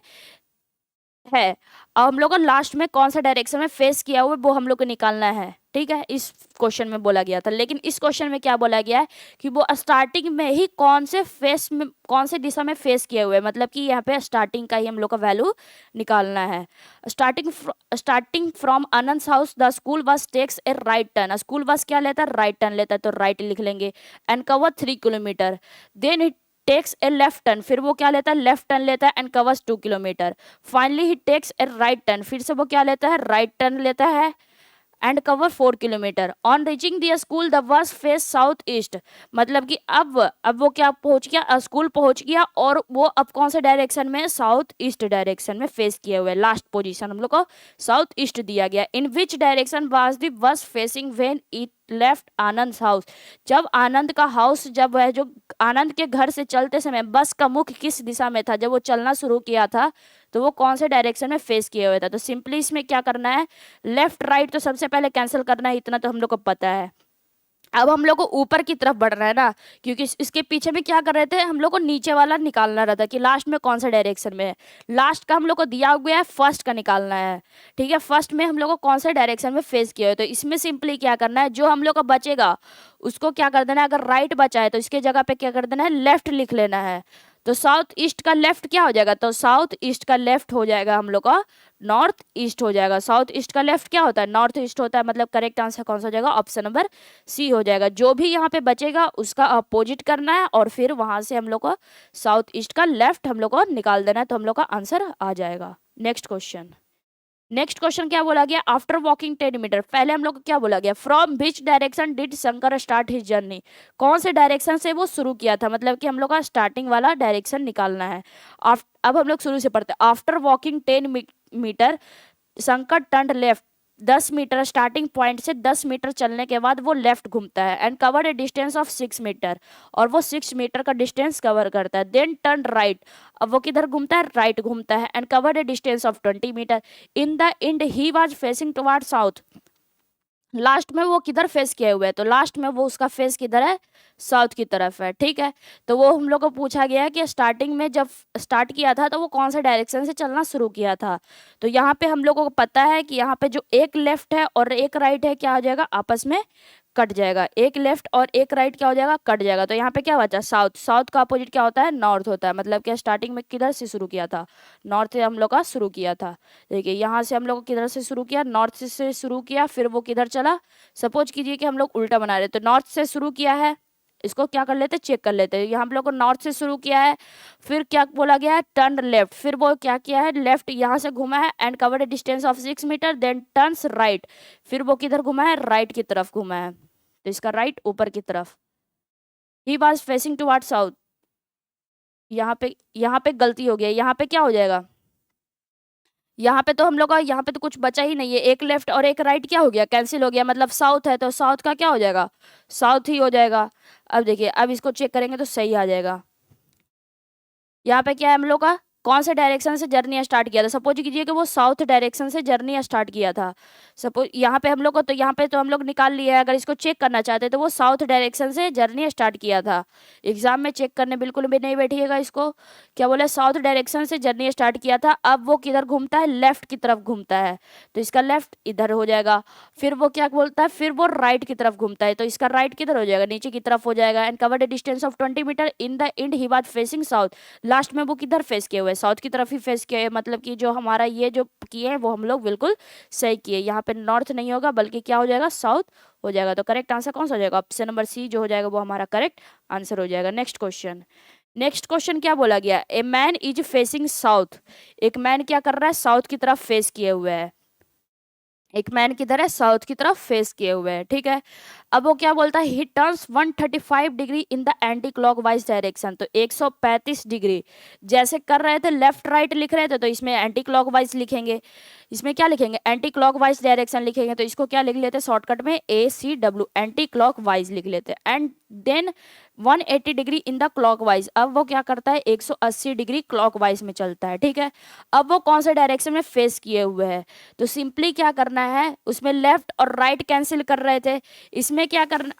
है, अब हम लोग को लास्ट में कौन सा डायरेक्शन में फेस किया हुआ है वो हम लोग को निकालना है, ठीक है। इस क्वेश्चन में बोला गया था, लेकिन इस क्वेश्चन में क्या बोला गया है कि वो स्टार्टिंग में ही कौन से फेस में, कौन से दिशा में फेस किए हुए हैं, मतलब कि यहाँ पे स्टार्टिंग का ही हम लोग का वैल्यू निकालना है। Starting from Anand house the school bus takes a right turn, school bus क्या लेता है, राइट टर्न लेता है, तो राइट लिख लेंगे and cover 3 kilometre, then it takes a left turn, फिर वो क्या लेता है, लेफ्ट टर्न लेता है and covers 2 kilometre, finally he takes a right turn, फिर से वो क्या लेता है, राइट टर्न लेता है and cover 4 kilometre. On reaching the school the bus face south east, मतलब कि अब वो क्या पहुंच गया, स्कूल पहुंच गया और वो अब कौन से डायरेक्शन में, साउथ ईस्ट डायरेक्शन में फेस किए हुए, लास्ट पोजीशन हम लोग को साउथ ईस्ट दिया गया। In which direction was the bus facing when it left Anand house, जब आनंद का हाउस, जब वह जो आनंद के घर से चलते समय बस का मुख किस दिशा में था, जब वो चलना शुरू किया था तो वो कौन से डायरेक्शन में फेस किए हुए था। तो सिंपली इसमें क्या करना है, लेफ्ट राइट तो सबसे पहले कैंसिल करना है, इतना तो हम लोग को पता है। अब हम लोग को ऊपर की तरफ बढ़ना है ना, क्योंकि इसके पीछे में क्या कर रहे थे, हम लोग को नीचे वाला निकालना रहता कि लास्ट में कौन सा डायरेक्शन में है। लास्ट का हम लोग को दिया हुआ है, फर्स्ट का निकालना है। ठीक है, फर्स्ट में हम लोग को कौन सा डायरेक्शन में फेस किया है, तो इसमें सिंपली क्या करना है, जो हम लोग का बचेगा उसको क्या कर देना है, अगर राइट बचा है तो इसके जगह पे क्या कर देना है, लेफ्ट लिख लेना है। तो साउथ ईस्ट का लेफ्ट क्या हो जाएगा, तो साउथ ईस्ट का लेफ्ट हो जाएगा हम लोग का नॉर्थ ईस्ट हो जाएगा। साउथ ईस्ट का लेफ्ट क्या होता है, नॉर्थ ईस्ट होता है। मतलब करेक्ट आंसर कौन सा हो जाएगा, ऑप्शन नंबर सी हो जाएगा। जो भी यहाँ पे बचेगा उसका अपोजिट करना है और फिर वहां से हम लोग को साउथ ईस्ट का लेफ्ट हम लोग को निकाल देना है, तो हम लोग का आंसर आ जाएगा। नेक्स्ट क्वेश्चन, नेक्स्ट क्वेश्चन क्या बोला गया, आफ्टर वॉकिंग 10 मीटर, पहले हम लोग को क्या बोला गया, from which direction did Shankar start his journey, कौन से डायरेक्शन से वो शुरू किया था, मतलब कि हम लोग का स्टार्टिंग वाला डायरेक्शन निकालना है। अब हम लोग शुरू से पढ़ते हैं, after walking 10 metre Shankar turn left, 10 metre starting point से 10 मीटर चलने के बाद वो लेफ्ट घूमता है, and cover a distance of 6 metre, और वो 6 मीटर का डिस्टेंस कवर करता है। देन टर्न राइट, अब वो किधर घूमता है, राइट घूमता है, and cover a distance of 20 metre. In the end he was facing toward south, last में वो किधर फेस किए हुए है, तो लास्ट में वो उसका फेस किधर है, साउथ की तरफ है। ठीक है, तो वो हम लोग को पूछा गया है कि स्टार्टिंग में जब स्टार्ट किया था तो वो कौन सा डायरेक्शन से चलना शुरू किया था। तो यहाँ पे हम लोगों को पता है कि यहाँ पे जो एक लेफ्ट है और एक राइट है क्या हो जाएगा, आपस में कट जाएगा। एक लेफ्ट और एक राइट क्या हो जाएगा, कट जाएगा। तो यहाँ पे क्या बचा, साउथ, साउथ का अपोजिट क्या होता है, नॉर्थ होता है। मतलब कि स्टार्टिंग में किधर से शुरू किया था, नॉर्थ से हम लोग का शुरू किया था। देखिए यहाँ से हम लोग किधर से शुरू किया, नॉर्थ से शुरू किया, फिर वो किधर चला, सपोज कीजिए कि हम लोग उल्टा बना रहे, तो नॉर्थ से शुरू किया है, इसको क्या कर लेते, चेक कर लेते हैं। यहाँ हम लोग को नॉर्थ से शुरू किया है, फिर क्या बोला गया है, टर्न लेफ्ट, फिर वो क्या किया है, लेफ्ट यहाँ से घुमा है, and covered distance of 6 metre, then turns right, फिर वो किधर घुमा है, राइट की तरफ घुमा है, तो इसका राइट ऊपर की तरफ। ही वॉज फेसिंग टुवार्ड साउथ, यहाँ पे गलती हो गई, यहाँ पे क्या हो जाएगा, यहाँ पे तो हम लोग का यहाँ पे तो कुछ बचा ही नहीं है, एक लेफ्ट और एक राइट क्या हो गया, कैंसिल हो गया, मतलब साउथ है तो साउथ का क्या हो जाएगा, साउथ ही हो जाएगा। अब देखिए, अब इसको चेक करेंगे तो सही आ जाएगा। यहाँ पे क्या है, हम लोग का कौन से डायरेक्शन से जर्नी स्टार्ट किया था, सपोज कीजिए कि वो साउथ डायरेक्शन से जर्नी स्टार्ट किया था। सपोज यहाँ पे हम लोग को, तो यहाँ पे तो हम लोग निकाल लिया है, अगर इसको चेक करना चाहते हैं तो वो साउथ डायरेक्शन से जर्नी स्टार्ट किया था। एग्जाम में चेक करने बिल्कुल भी नहीं बैठिएगा इसको, क्या बोले, साउथ डायरेक्शन से जर्नी स्टार्ट किया था। अब वो किधर घूमता है, लेफ्ट की तरफ घूमता है, तो इसका लेफ्ट इधर हो जाएगा। फिर वो क्या बोलता है, फिर वो राइट की तरफ घूमता है, तो इसका राइट किधर हो जाएगा, नीचे की तरफ हो जाएगा। And covered distance of 20 metre, in the end he was facing south, last में वो किधर फेस किए हुए, साउथ की तरफ ही फेस किए, मतलब कि जो हमारा ये जो किए हैं वो हम लोग बिल्कुल सही किए। यहाँ पे नॉर्थ नहीं होगा बल्कि क्या हो जाएगा, साउथ हो जाएगा। तो करेक्ट आंसर कौन सा हो जाएगा, ऑप्शन नंबर सी जो हो जाएगा वो हमारा करेक्ट आंसर हो जाएगा। नेक्स्ट क्वेश्चन, नेक्स्ट क्वेश्चन क्या बोला गया, a man is facing south, एक मैन क्या कर रहा है, साउथ की तरफ फेस किए हुए है, एक मैन किधर है, साउथ की तरफ फेस किए हुए है। ठीक है, अब वो क्या बोलता है, ही turns 135 degree in the anti clockwise direction, तो 135 डिग्री जैसे कर रहे थे, लेफ्ट राइट लिख रहे थे तो इसमें एंटी क्लॉकवाइज लिखेंगे, इसमें क्या लिखेंगे, एंटी क्लॉकवाइज डायरेक्शन लिखेंगे। तो इसको क्या लिख लेते हैं, शॉर्टकट में ACW, एंटी क्लॉकवाइज लिख लेते हैं। And then 180 degree in the clockwise, अब वो क्या करता है, 180 डिग्री क्लॉकवाइज में चलता है। ठीक है, अब वो कौन से डायरेक्शन में फेस किए हुए हैं, तो सिंपली क्या करना है, उसमें लेफ्ट और राइट कैंसिल कर रहे थे, इसमें क्या करना,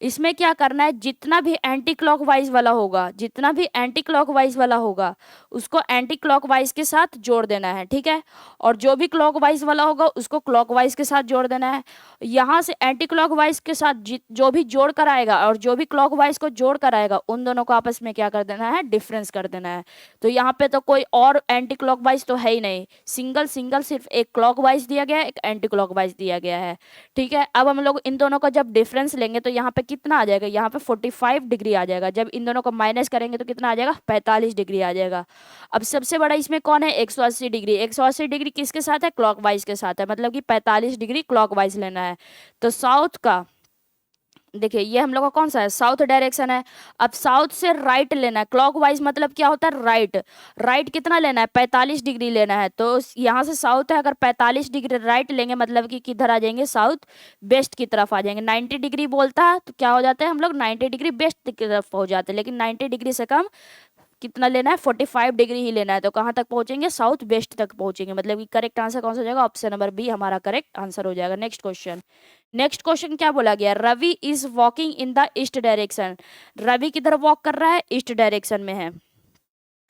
इसमें क्या करना है, जितना भी एंटी क्लॉकवाइज वाला होगा, जितना भी एंटी क्लॉकवाइज वाला होगा उसको एंटी क्लॉकवाइज के साथ जोड़ देना है। ठीक है, और जो भी क्लॉकवाइज वाला होगा उसको क्लॉकवाइज के साथ जोड़ देना है। यहाँ से एंटी क्लॉकवाइज के साथ जो भी जोड़ कर आएगा और जो भी क्लॉकवाइज को जोड़ कर आएगा उन दोनों को आपस में क्या कर देना है, डिफरेंस कर देना है। तो यहाँ पे तो कोई और एंटी क्लॉकवाइज तो है ही नहीं, सिंगल सिंगल सिर्फ एक क्लॉकवाइज दिया गया है, एक एंटी क्लॉकवाइज दिया गया है। ठीक है, अब हम लोग इन दोनों का जब डिफरेंस लेंगे तो यहाँ पे कितना आ जाएगा, यहाँ पे 45 डिग्री आ जाएगा। जब इन दोनों को माइनस करेंगे तो कितना आ जाएगा, 45 डिग्री आ जाएगा। अब सबसे बड़ा इसमें कौन है, 180 डिग्री, 180 डिग्री किसके साथ है, क्लॉकवाइज के साथ है, मतलब कि 45 डिग्री क्लॉकवाइज लेना है। तो साउथ का देखिए, ये हम लोग का कौन सा है, साउथ डायरेक्शन है। अब साउथ से राइट लेना है, क्लॉकवाइज मतलब क्या होता है, राइट, राइट कितना लेना है, 45 डिग्री लेना है। तो यहाँ से साउथ है, अगर 45 डिग्री राइट लेंगे मतलब कि किधर आ जाएंगे, साउथ वेस्ट की तरफ आ जाएंगे। 90 डिग्री बोलता है तो क्या हो जाता है, हम लोग 90 डिग्री वेस्ट की तरफ हो जाते हैं, लेकिन 90 डिग्री से कम कितना लेना है, 45 डिग्री ही लेना है। तो कहाँ तक पहुंचेंगे, साउथ वेस्ट तक पहुंचेंगे। मतलब कि करेक्ट आंसर कौन सा हो जाएगा, ऑप्शन नंबर बी हमारा करेक्ट आंसर हो जाएगा। नेक्स्ट क्वेश्चन, नेक्स्ट क्वेश्चन क्या बोला गया, Ravi is walking in the east direction. Ravi किधर वॉक कर रहा है, ईस्ट डायरेक्शन में है।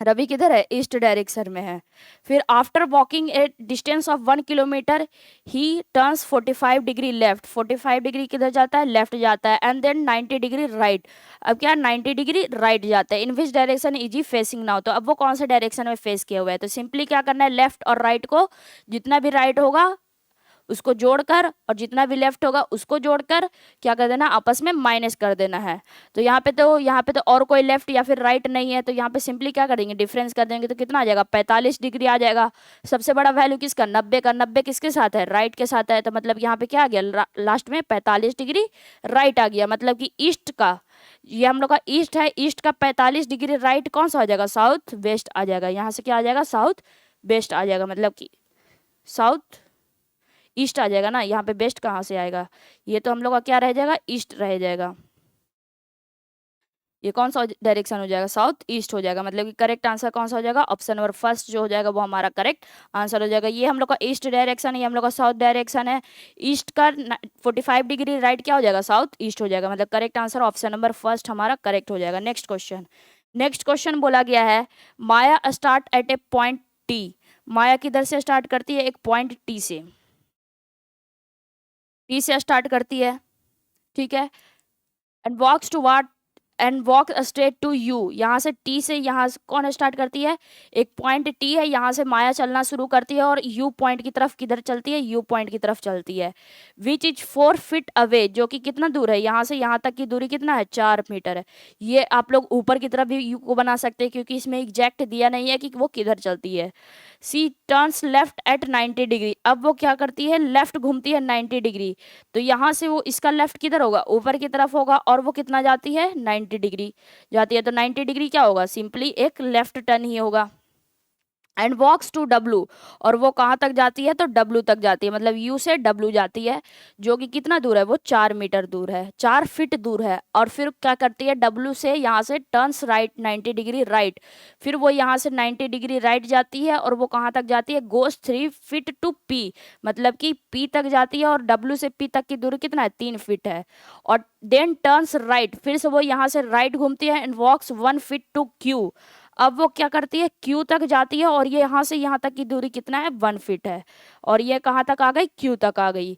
रवि किधर है, ईस्ट डायरेक्शन में है। फिर after walking a distance of 1 kilometre he turns 45 degree left. 45 degree किधर जाता है, लेफ्ट जाता है। And then 90 degree right. अब क्या 90 डिग्री राइट जाता है। In which direction is he facing now. तो अब वो कौन से डायरेक्शन में फेस किया हुआ है। तो सिंपली क्या करना है, लेफ्ट और राइट को जितना भी राइट होगा उसको जोड़कर और जितना भी लेफ्ट होगा उसको जोड़कर क्या कर देना, आपस में माइनस कर देना है। तो यहाँ पे तो और कोई लेफ्ट या फिर राइट नहीं है, तो यहाँ पे सिंपली क्या करेंगे, डिफरेंस कर देंगे। तो कितना आ जाएगा, 45 डिग्री आ जाएगा। सबसे बड़ा वैल्यू किसका, 90 का। 90 किसके साथ है, राइट के साथ है। तो मतलब यहाँ पे क्या आ गया, लास्ट में 45 डिग्री राइट आ गया। मतलब कि ईस्ट का, ये हम लोग का ईस्ट है, ईस्ट का 45 डिग्री राइट कौन सा आ जाएगा, साउथ वेस्ट आ जाएगा। यहाँ से क्या आ जाएगा, साउथ वेस्ट आ जाएगा। मतलब कि साउथ ईस्ट आ जाएगा ना, यहाँ पे वेस्ट कहाँ से आएगा, ये तो हम लोग का क्या रह जाएगा, ईस्ट रह जाएगा। ये कौन सा डायरेक्शन हो जाएगा, साउथ ईस्ट हो जाएगा। मतलब कि करेक्ट आंसर कौन सा हो जाएगा, ऑप्शन नंबर फर्स्ट जो हो जाएगा वो हमारा करेक्ट आंसर हो जाएगा। ये हम लोग का ईस्ट डायरेक्शन है, ये हम लोग का साउथ डायरेक्शन है। ईस्ट का 45 डिग्री राइट क्या हो जाएगा, साउथ ईस्ट हो जाएगा। मतलब correct answer option number first हमारा करेक्ट हो जाएगा। नेक्स्ट क्वेश्चन, नेक्स्ट क्वेश्चन बोला गया है, Maya start at a point T. Maya किधर से स्टार्ट करती है, एक पॉइंट टी से, टी से स्टार्ट करती है, ठीक है। And walks to what and walk straight to U. यहाँ से टी से, यहाँ से कौन स्टार्ट करती है, एक पॉइंट टी है, यहाँ से माया चलना शुरू करती है और यू पॉइंट की तरफ किधर चलती है, यू पॉइंट की तरफ चलती है। विच इज 4 फीट अवे, जो कि कितना दूर है, यहाँ से यहाँ तक की दूरी कितना है, 4 मीटर है। ये आप लोग ऊपर की तरफ भी यू को बना सकते हैं क्योंकि इसमें एग्जैक्ट दिया नहीं है कि वो किधर चलती है। She turns left at 90 degree. अब वो क्या करती है, लेफ्ट घूमती है 90 डिग्री। तो यहाँ से वो, इसका लेफ्ट किधर होगा, ऊपर की तरफ होगा और वो कितना जाती है, 90 डिग्री जाती है। तो 90 डिग्री क्या होगा, सिंपली एक लेफ्ट टर्न ही होगा। एंड वॉक्स टू डब्लू, और वो कहाँ तक जाती है, तो डब्लू तक जाती है। मतलब यू से डब्लू जाती है, जो कि कितना दूर है, वो 4 मीटर दूर है, 4 फीट दूर है। और फिर क्या करती है, डब्लू से यहाँ से टर्न्स राइट 90 डिग्री राइट। फिर वो यहाँ से 90 डिग्री राइट जाती है और वो कहाँ तक जाती है, गोस 3 फीट टू पी। मतलब कि पी तक जाती है और डब्लू से पी तक की दूरी कितना है, 3 फीट है। और देन टर्न्स राइट, फिर से वो यहाँ से राइट घूमती है and walks 1 feet to Q. अब वो क्या करती है, क्यू तक जाती है और ये यहाँ से यहाँ तक की दूरी कितना है, 1 फीट है। और ये कहाँ तक आ गई, क्यू तक आ गई।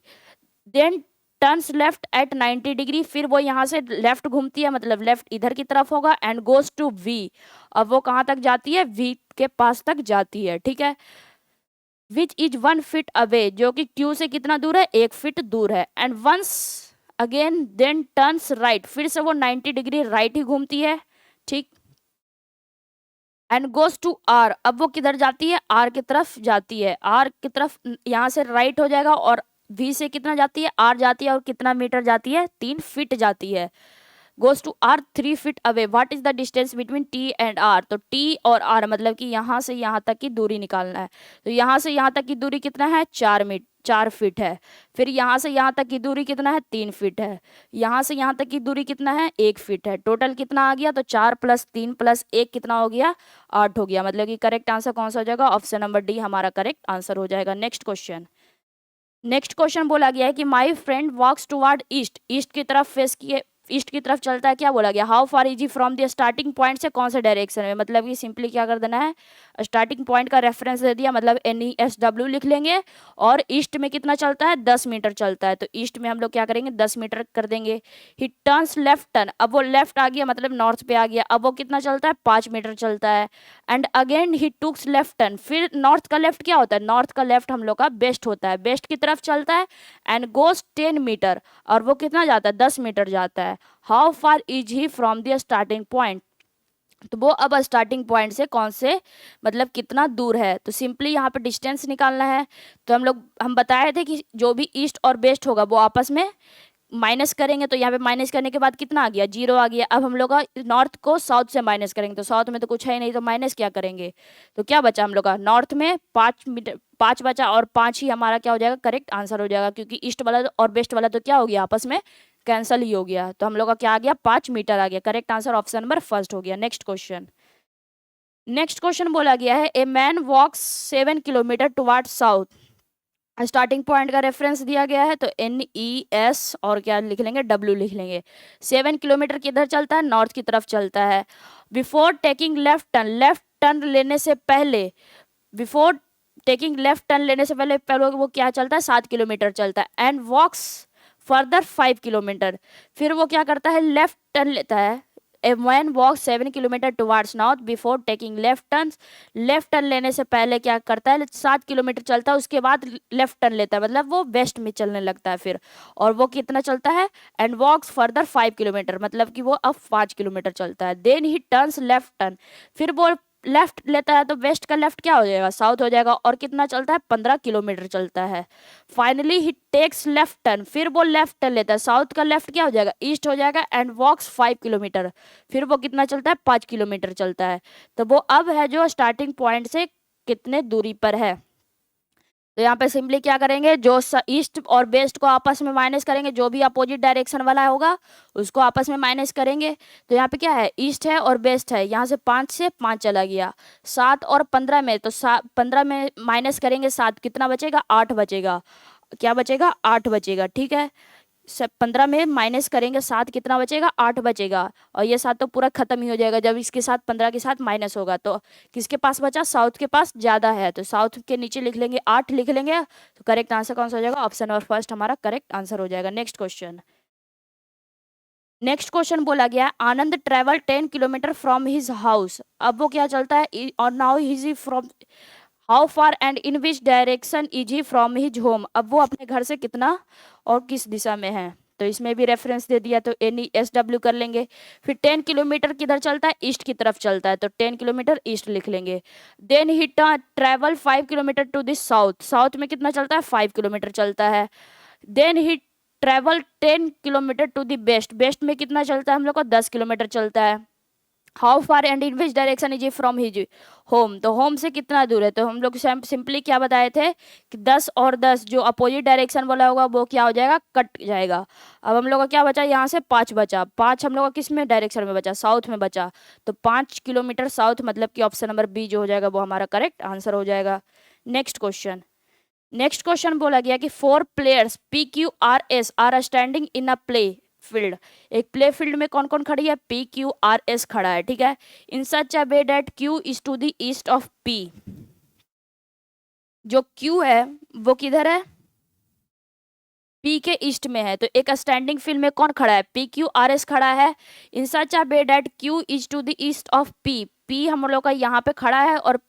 Then turns left at 90 degree, फिर वो यहाँ से लेफ्ट घूमती है, मतलब लेफ्ट इधर की तरफ होगा एंड गोज टू वी। अब वो कहाँ तक जाती है, वी के पास तक जाती है, ठीक है। विच इज 1 फीट अवे, जो कि क्यू से कितना दूर है, 1 फीट दूर है। And once again then turns right, फिर से वो 90 डिग्री राइट ही घूमती है, ठीक। एंड गोज टू आर, अब वो किधर जाती है, आर की तरफ जाती है। आर की तरफ यहाँ से राइट हो जाएगा और वी से कितना जाती है, आर जाती है और कितना मीटर जाती है, 3 फीट जाती है। Goes to R 3 feet away. What is the distance between T and R. तो टी और आर मतलब कि यहाँ से यहाँ तक की दूरी निकालना है। तो यहाँ से यहाँ तक की दूरी कितना है, 4 फीट है। फिर यहाँ से यहाँ तक की दूरी कितना है, 3 फीट है। यहाँ से यहाँ तक की दूरी कितना है, 1 फीट है। टोटल कितना आ गया, तो 4 + 3 + 1 कितना हो गया, 8 हो गया। मतलब कि करेक्ट आंसर कौन सा हो जाएगा, ऑप्शन नंबर डी हमारा करेक्ट आंसर हो जाएगा। नेक्स्ट क्वेश्चन, नेक्स्ट क्वेश्चन बोला गया है कि my friend walks toward east. East की तरफ फेस किए, ईस्ट की तरफ चलता है। क्या बोला गया, how far is he from the starting point, से कौन से डायरेक्शन में। मतलब कि सिंपली क्या कर देना है, स्टार्टिंग पॉइंट का रेफरेंस दे दिया, मतलब NESW लिख लेंगे। और ईस्ट में कितना चलता है, 10 मीटर चलता है। तो ईस्ट में हम लोग क्या करेंगे, 10 मीटर कर देंगे। ही टर्न्स लेफ्ट टर्न, अब वो लेफ्ट आ गया, मतलब नॉर्थ पे आ गया। अब वो कितना चलता है, 5 मीटर चलता है। And again he takes left turn, फिर नॉर्थ का लेफ्ट क्या होता है, नॉर्थ का लेफ्ट हम लोग का वेस्ट होता है, वेस्ट की तरफ चलता है। एंड गोस 10 मीटर, और वो कितना जाता है, 10 मीटर जाता है। How far is he from the starting point, तो वो अब स्टार्टिंग पॉइंट से कौन से, मतलब कितना दूर है। तो सिंपली यहाँ पे डिस्टेंस निकालना है। तो हम बताए थे कि जो भी ईस्ट और वेस्ट होगा वो आपस में माइनस करेंगे। तो यहाँ पे माइनस करने के बाद कितना आ गया, 0 आ गया। अब हम लोग का नॉर्थ को साउथ से माइनस करेंगे, तो साउथ में तो कुछ है ही नहीं, तो माइनस क्या करेंगे, तो क्या बचा हम लोग का, नॉर्थ में 5 मीटर, 5 बचा और 5 ही हमारा क्या हो जाएगा, करेक्ट आंसर हो जाएगा। क्योंकि ईस्ट वाला और वेस्ट वाला तो क्या हो गया, आपस में कैंसल ही हो गया। तो हम लोग का क्या आ गया, 5 मीटर आ गया। Correct answer option number first हो गया। नेक्स्ट क्वेश्चन, नेक्स्ट क्वेश्चन बोला गया है a man walks 7 kilometre toward south. Starting point का रेफरेंस दिया गया है तो NES और क्या लिख लेंगे, W लिख लेंगे। 7 किलोमीटर किधर चलता है, नॉर्थ की तरफ चलता है। बिफोर टेकिंग लेफ्ट टर्न लेने से पहले, बिफोर टेकिंग लेफ्ट टर्न लेने से पहले वो क्या चलता है, 7 किलोमीटर चलता है। एंड वॉक्स फर्दर 5 किलोमीटर, फिर वो क्या करता है, लेफ्ट टर्न लेता है। A man walk 7 kilometre towards north before taking left turn लेने से पहले क्या करता है, 7 किलोमीटर चलता है, उसके बाद लेफ्ट टर्न लेता है, मतलब वो वेस्ट में चलने लगता है फिर। और वो कितना चलता है, एंड वॉक्स फर्दर 5 किलोमीटर, मतलब कि वो अब 5 किलोमीटर चलता है। Then he turns left turn, फिर वो लेफ्ट लेता है तो वेस्ट का लेफ्ट क्या हो जाएगा, साउथ हो जाएगा। और कितना चलता है, 15 किलोमीटर चलता है। Finally he takes left turn, फिर वो लेफ्ट टर्न लेता है, साउथ का लेफ्ट क्या हो जाएगा, ईस्ट हो जाएगा। एंड वॉक्स 5 किलोमीटर, फिर वो कितना चलता है, 5 किलोमीटर चलता है। तो वो अब है जो स्टार्टिंग पॉइंट से कितने दूरी पर है। तो यहाँ पे सिंपली क्या करेंगे, जो ईस्ट और वेस्ट को आपस में माइनस करेंगे, जो भी अपोजिट डायरेक्शन वाला होगा उसको आपस में माइनस करेंगे। तो यहाँ पे क्या है, ईस्ट है और वेस्ट है, यहाँ से 5 से 5 चला गया। 7 और 15 में, तो 15 में माइनस करेंगे 7, कितना बचेगा, 8 बचेगा। क्या बचेगा, 8 बचेगा, ठीक है। 15 में माइनस करेंगे 7, कितना बचेगा, 8 बचेगा। और ये 7 तो पूरा खत्म ही हो जाएगा जब इसके साथ 15 के साथ माइनस होगा। तो किसके पास बचा, साउथ के पास ज्यादा है, तो साउथ के नीचे लिख लेंगे, 8 लिख लेंगे। तो करेक्ट आंसर कौन सा हो जाएगा, ऑप्शन नंबर फर्स्ट हमारा करेक्ट आंसर हो जाएगा। नेक्स्ट क्वेश्चन बोला गया, Anand travel 10 kilometre from his house. अब वो क्या चलता है, और now his from how far and in which direction is he from his home. अब वो अपने घर से कितना और किस दिशा में है, तो इसमें भी रेफरेंस दे दिया तो NESW कर लेंगे। फिर 10 किलोमीटर किधर चलता है, ईस्ट की तरफ चलता है, तो 10 किलोमीटर ईस्ट लिख लेंगे। Then he travel 5 kilometre to this south, south में कितना चलता है, 5 किलोमीटर चलता है। Then he travel 10 kilometre to the west, west में कितना चलता है हम लोग को, 10 किलोमीटर चलता है। How far and in which direction is from his home, तो होम से कितना दूर है, तो हम लोग सिंपली क्या बताए थे कि 10 और 10 जो अपोजिट डायरेक्शन वाला होगा वो क्या हो जाएगा, कट जाएगा। अब हम लोग का क्या बचा, यहाँ से 5 बचा, 5 हम लोग का किस में डायरेक्शन में बचा, साउथ में बचा। तो 5 किलोमीटर साउथ, मतलब कि ऑप्शन नंबर बी जो हो जाएगा वो हमारा करेक्ट आंसर हो जाएगा। नेक्स्ट क्वेश्चन बोला गया कि 4 players PQRS are standing in a play field. एक प्ले फील्ड में कौन कौन खड़ी है, PQRS खड़ा है, ठीक है। In such a way that Q is to the east of P, जो Q है वो किधर है, P के ईस्ट में है। तो एक स्टैंडिंग फील्ड में कौन खड़ा है, PQRS खड़ा है। In such a way that Q is to the east of P, P हम लोग का यहाँ पे खड़ा है, और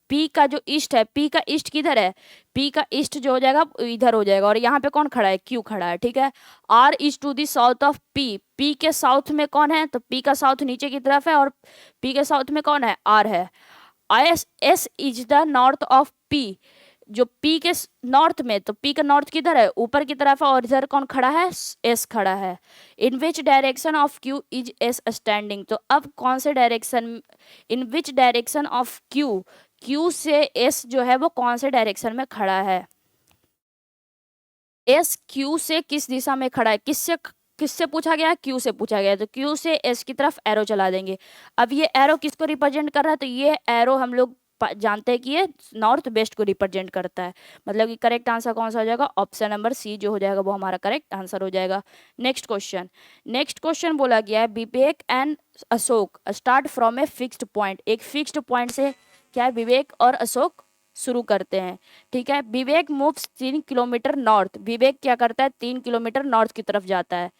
P का जो ईस्ट है, P का ईस्ट किधर है, P का ईस्ट जो हो जाएगा इधर हो जाएगा। और यहाँ पे कौन खड़ा है, Q खड़ा है, ठीक है। R is to the south of P, P के साउथ में कौन है, तो P का साउथ नीचे की तरफ है, और P के साउथ में कौन है, R है। S is the north of P, जो P के नॉर्थ में, तो P का नॉर्थ किधर है, ऊपर की तरफ है, और इधर कौन खड़ा है, S खड़ा है। In which direction of Q is S standing, तो अब कौन से direction, in which direction of Q से S जो है वो कौन से डायरेक्शन में खड़ा है, S Q से किस दिशा में खड़ा है, किससे किससे पूछा गया है, Q से पूछा गया है, तो Q से S की तरफ एरो चला देंगे। अब ये एरो किसको रिप्रेजेंट कर रहा है, तो ये एरो हम लोग जानते हैं कि ये नॉर्थ वेस्ट को रिप्रेजेंट करता है। मतलब कि करेक्ट आंसर कौन सा हो जाएगा, ऑप्शन नंबर सी जो हो जाएगा वो हमारा करेक्ट आंसर हो जाएगा। नेक्स्ट क्वेश्चन बोला गया है, Vivek and Ashok start from a fixed point. एक फिक्स्ड पॉइंट से क्या है, विवेक और अशोक शुरू करते हैं, ठीक है। विवेक मूव्स 3 किलोमीटर नॉर्थ, विवेक क्या करता है, 3 किलोमीटर नॉर्थ की तरफ जाता है।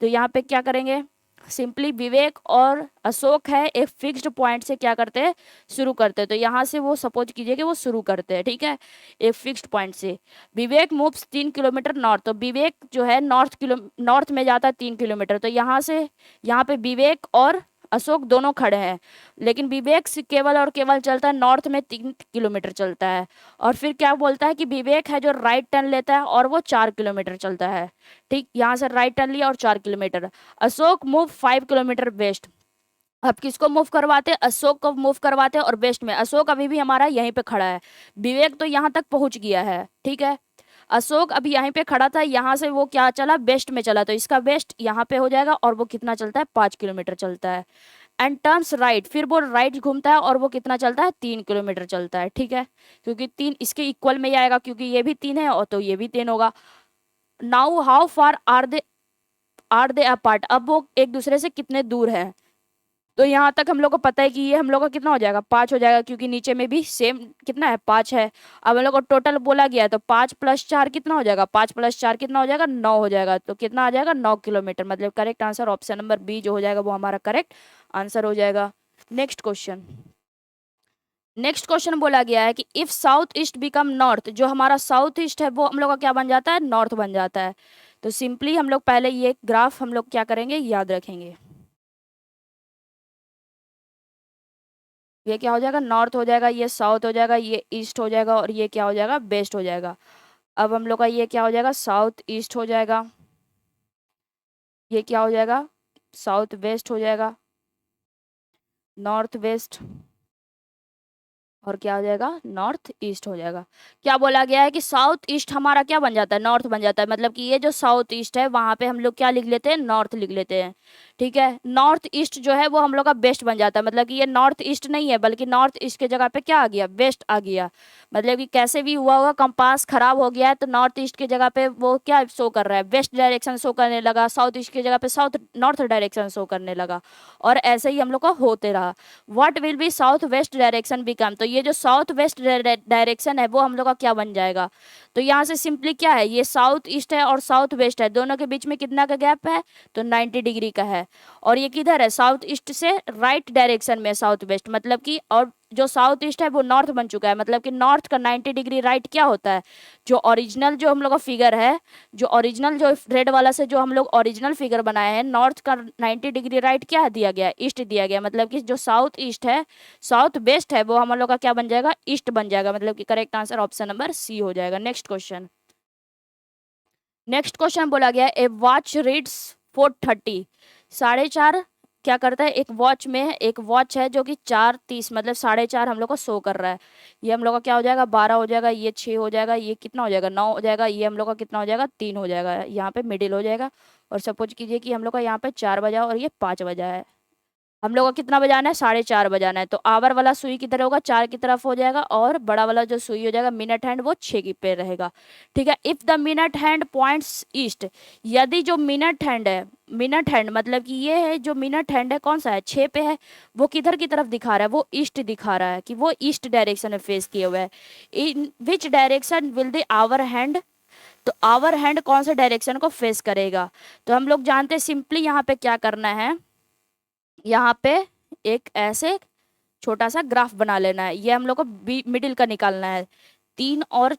तो यहाँ पे क्या करेंगे, सिंपली विवेक और अशोक है एक फिक्स्ड पॉइंट से क्या करते हैं, शुरू करते हैं। तो यहाँ से वो सपोज कीजिए कि वो शुरू करते हैं, ठीक है, एक फिक्स्ड पॉइंट से। विवेक मूव्स 3 किलोमीटर नॉर्थ, तो विवेक जो है नॉर्थ में जाता है 3 किलोमीटर। तो यहाँ से यहाँ पे विवेक और अशोक दोनों खड़े हैं, लेकिन विवेक से केवल और केवल चलता है नॉर्थ में 3 किलोमीटर चलता है। और फिर क्या बोलता है कि विवेक है जो राइट टर्न लेता है और वो 4 किलोमीटर चलता है, ठीक। यहाँ से राइट टर्न लिया और 4 kilometre. Ashok move 5 kilometre west, अब किसको मूव करवाते हैं, अशोक को मूव करवाते हैं, और वेस्ट में अशोक अभी भी हमारा यहीं पे खड़ा है, विवेक तो यहाँ तक पहुंच गया है, ठीक है। अशोक अभी यहीं पे खड़ा था, यहाँ से वो क्या चला, वेस्ट में चला, तो इसका वेस्ट यहाँ पे हो जाएगा, और वो कितना चलता है, 5 किलोमीटर चलता है। एंड टर्न्स राइट, फिर वो राइट घूमता है और वो कितना चलता है, 3 किलोमीटर चलता है, ठीक है, क्योंकि 3 इसके इक्वल में ही आएगा, क्योंकि ये भी 3 है और तो ये भी 3 होगा। Now how far are they apart, अब वो एक दूसरे से कितने दूर है। तो यहाँ तक हम लोग को पता है कि ये हम लोग का कितना हो जाएगा, 5 हो जाएगा, क्योंकि नीचे में भी सेम कितना है, 5 है। अब हम लोग को टोटल बोला गया है, तो 5 + 4 कितना हो जाएगा, 5 + 4 कितना हो जाएगा, 9 हो जाएगा। तो कितना आ जाएगा, 9 किलोमीटर, मतलब correct answer option number B जो हो जाएगा वो हमारा करेक्ट आंसर हो जाएगा। नेक्स्ट क्वेश्चन, नेक्स्ट क्वेश्चन बोला गया है कि if south east become north, जो हमारा साउथ ईस्ट है वो हम लोग का क्या बन जाता है, नॉर्थ बन जाता है। तो सिंपली हम लोग पहले ये ग्राफ हम लोग क्या करेंगे, याद रखेंगे। ये क्या हो जाएगा, नॉर्थ हो जाएगा, ये साउथ हो जाएगा, ये ईस्ट हो जाएगा, और ये क्या हो जाएगा, वेस्ट हो जाएगा। अब हम लोग का ये क्या हो जाएगा, साउथ ईस्ट हो जाएगा, ये क्या हो जाएगा, साउथ वेस्ट हो जाएगा, नॉर्थ वेस्ट, और क्या हो जाएगा, नॉर्थ ईस्ट हो जाएगा। क्या बोला गया है कि साउथ ईस्ट हमारा क्या बन जाता है, नॉर्थ बन जाता है, मतलब कि ये जो साउथ ईस्ट है वहां पे हम लोग क्या लिख लेते हैं, नॉर्थ लिख लेते हैं, ठीक है। नॉर्थ ईस्ट जो है वो हम लोग का वेस्ट बन जाता है, मतलब कि ये नॉर्थ ईस्ट नहीं है, बल्कि नॉर्थ ईस्ट के जगह पे क्या आ गया, वेस्ट आ गया। मतलब कि कैसे भी हुआ होगा, कंपास खराब हो गया है, तो नॉर्थ ईस्ट की जगह पे वो क्या शो कर रहा है, वेस्ट डायरेक्शन शो करने लगा, साउथ ईस्ट की जगह पे साउथ नॉर्थ डायरेक्शन शो करने लगा, और ऐसे ही हम लोग का होते रहा। What will be south west direction become, तो ये जो साउथ वेस्ट डायरेक्शन है वो हम लोग का क्या बन जाएगा। तो यहाँ से सिंपली क्या है, ये साउथ ईस्ट है और साउथ वेस्ट है, दोनों के बीच में कितना का गैप है, तो 90 डिग्री का है। और ये किधर है, साउथ ईस्ट से राइट डायरेक्शन में साउथ वेस्ट, मतलब कि, और जो साउथ ईस्ट है वो नॉर्थ बन चुका है, मतलब कि नॉर्थ का 90 डिग्री राइट क्या होता है, जो ओरिजिनल जो हम लोग का फिगर है, जो ओरिजिनल जो रेड वाला से जो हम लोग ओरिजिनल फिगर बनाए हैं, नॉर्थ का 90 डिग्री राइट क्या दिया गया, ईस्ट दिया गया, मतलब कि जो साउथ ईस्ट है, साउथ वेस्ट है, वो हम लोग का क्या बन जाएगा, ईस्ट बन जाएगा, मतलब कि correct answer option number C हो जाएगा। नेक्स्ट क्वेश्चन, नेक्स्ट क्वेश्चन बोला गया ए वॉच रीड्स 4:30, 4:30 क्या करता है, एक वॉच में एक वॉच है जो कि 4:30 मतलब 4:30 हम लोग को शो कर रहा है। ये हम लोग का क्या हो जाएगा, 12 हो जाएगा, ये 6 हो जाएगा, ये कितना हो जाएगा, 9 हो जाएगा, ये हम लोग का कितना हो जाएगा, 3 हो जाएगा, यहाँ पे मिडिल हो जाएगा। और सपोज कीजिए कि हम लोग का यहाँ पे 4 बजा और ये 5 बजा है, हम लोग को कितना बजाना है, 4:30 बजाना है। तो आवर वाला सुई किधर होगा, 4 की तरफ हो जाएगा, और बड़ा वाला जो सुई हो जाएगा मिनट हैंड वो 6 की पे रहेगा, ठीक है। If the minute hand points east, यदि जो मिनट हैंड है, मिनट हैंड मतलब कि ये है जो मिनट हैंड है कौन सा है, 6 पे है, वो किधर की तरफ दिखा रहा है, वो ईस्ट दिखा रहा है, कि वो ईस्ट डायरेक्शन में फेस किए हुए है। In which direction will the hour hand, तो आवर हैंड कौन से डायरेक्शन को फेस करेगा। तो हम लोग जानते हैं सिंपली यहाँ पे क्या करना है, यहाँ पे एक ऐसे छोटा सा ग्राफ बना लेना है, ये हम लोग को मिडिल का निकालना है। 3 और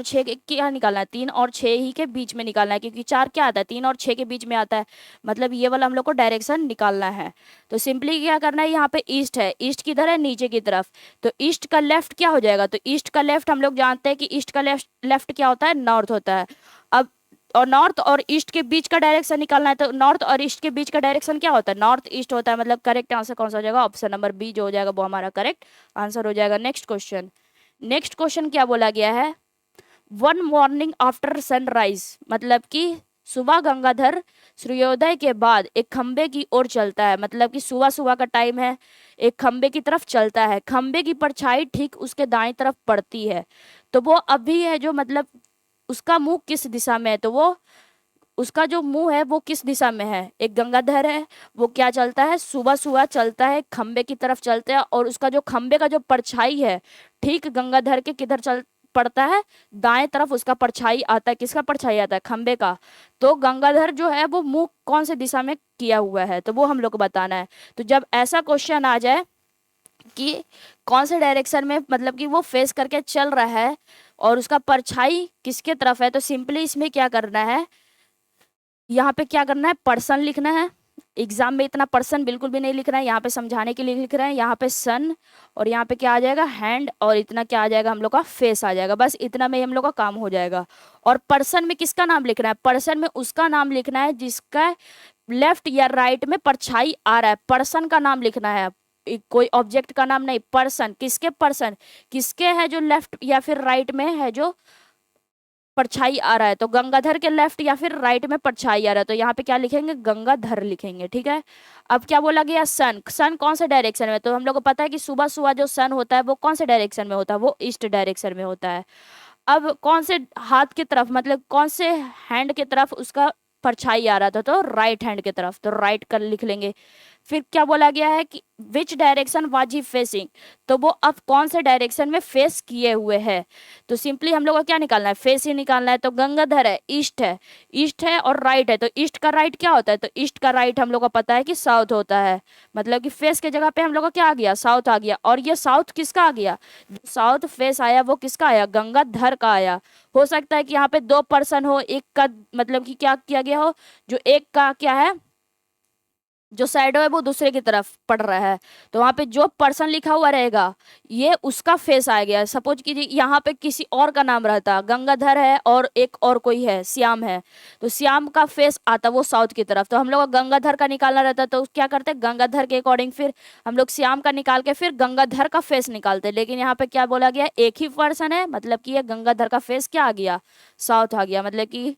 6 क्या निकालना है, 3 और 6 ही के बीच में निकालना है, क्योंकि 4 क्या आता है, 3 और 6 के बीच में आता है, मतलब ये वाला हम लोग को डायरेक्शन निकालना है। तो सिंपली क्या करना है, यहाँ पे ईस्ट है, ईस्ट किधर है, नीचे की तरफ, तो ईस्ट का लेफ्ट क्या हो जाएगा, तो ईस्ट का लेफ्ट हम लोग जानते हैं कि ईस्ट का लेफ्ट लेफ्ट क्या होता है, नॉर्थ होता है। अब और नॉर्थ और ईस्ट के बीच का डायरेक्शन निकालना है, तो नॉर्थ और ईस्ट के बीच का डायरेक्शन क्या होता है, नॉर्थ ईस्ट होता है, मतलब करेक्ट आंसर कौन सा हो जाएगा, ऑप्शन नंबर बी जो हो जाएगा वो हमारा करेक्ट आंसर हो जाएगा। नेक्स्ट क्वेश्चन, नेक्स्ट क्वेश्चन क्या बोला गया है, वन मॉर्निंग आफ्टर सनराइज, मतलब कि सुबह गंगाधर सूर्योदय के बाद एक खंबे की ओर चलता है, मतलब कि सुबह सुबह का टाइम है, एक खंबे की तरफ चलता है, खंबे की परछाई ठीक उसके दाएं तरफ पड़ती है, तो वो अभी है जो मतलब उसका मुंह किस दिशा में है, तो वो उसका जो मुंह है वो किस दिशा में है, एक गंगाधर है, वो क्या चलता है, सुबह सुबह चलता है, खंबे की तरफ चलता है, और उसका जो खंबे का जो परछाई है ठीक गंगाधर के किधर चल पड़ता है, दाएं तरफ उसका परछाई आता है, किसका परछाई आता है, खंबे का। तो गंगाधर जो है वो मुंह कौन से दिशा में किया हुआ है, तो वो हम लोग को बताना है। तो जब ऐसा क्वेश्चन आ जाए कि कौन से डायरेक्शन में मतलब कि वो फेस करके चल रहा है और उसका परछाई किसके तरफ है, तो सिंपली इसमें क्या करना है, यहाँ पे क्या करना है, पर्सन लिखना है। एग्जाम में इतना पर्सन बिल्कुल भी नहीं लिखना है, यहाँ पे समझाने के लिए लिख रहे हैं, यहाँ पे सन, और यहाँ पे क्या आ जाएगा, हैंड, और इतना क्या आ जाएगा, हम लोग का फेस आ जाएगा, बस इतना में ही हम लोग का काम हो जाएगा। और पर्सन में किसका नाम लिखना है, पर्सन में उसका नाम लिखना है जिसका लेफ्ट या राइट में परछाई आ रहा है, पर्सन का नाम लिखना है, कोई ऑब्जेक्ट का नाम नहीं, पर्सन, किसके पर्सन, किसके है जो लेफ्ट या फिर राइट में है जो परछाई आ रहा है तो गंगाधर के लेफ्ट या फिर राइट में परछाई आ रहा है, तो यहाँ पे क्या लिखेंगे, गंगाधर लिखेंगे। ठीक है। अब क्या बोला गया, सन, सन कौन से डायरेक्शन में, तो हम लोग को पता है कि सुबह सुबह जो सन होता है वो कौन से डायरेक्शन में होता है, वो ईस्ट डायरेक्शन में होता है। अब कौन से हाथ की तरफ, मतलब कौन से हैंड की तरफ उसका परछाई आ रहा था, तो राइट हैंड की तरफ, तो राइट कर लिख लेंगे। फिर क्या बोला गया है कि विच डायरेक्शन वाज ही फेसिंग, तो वो अब कौन से डायरेक्शन में फेस किए हुए है, तो सिंपली हम लोग को क्या निकालना है, फेस ही निकालना है। तो गंगाधर है, ईस्ट है, ईस्ट है और राइट है, तो ईस्ट का राइट क्या होता है, तो ईस्ट का राइट हम लोग को पता है कि साउथ होता है, मतलब कि फेस के जगह पे हम लोग का क्या आ गया, साउथ आ गया। और ये साउथ किसका आ गया, जो साउथ फेस आया वो किसका आया, गंगाधर का आया। हो सकता है कि यहाँ पे दो पर्सन हो, एक का मतलब कि क्या किया गया हो, जो एक का क्या है, जो शैडो है वो दूसरे की तरफ पड़ रहा है, तो वहां पे जो पर्सन लिखा हुआ रहेगा ये उसका फेस आ गया। सपोज कीजिए यहाँ पे किसी और का नाम रहता, गंगाधर है और एक और कोई है श्याम है, तो श्याम का फेस आता वो साउथ की तरफ, तो हम लोग को गंगाधर का निकालना रहता, तो क्या करते, गंगाधर के अकॉर्डिंग फिर हम लोग श्याम का निकाल के फिर गंगाधर का फेस निकालते। लेकिन यहाँ पे क्या बोला गया, एक ही पर्सन है, मतलब कि ये गंगाधर का फेस क्या आ गया, साउथ आ गया, मतलब कि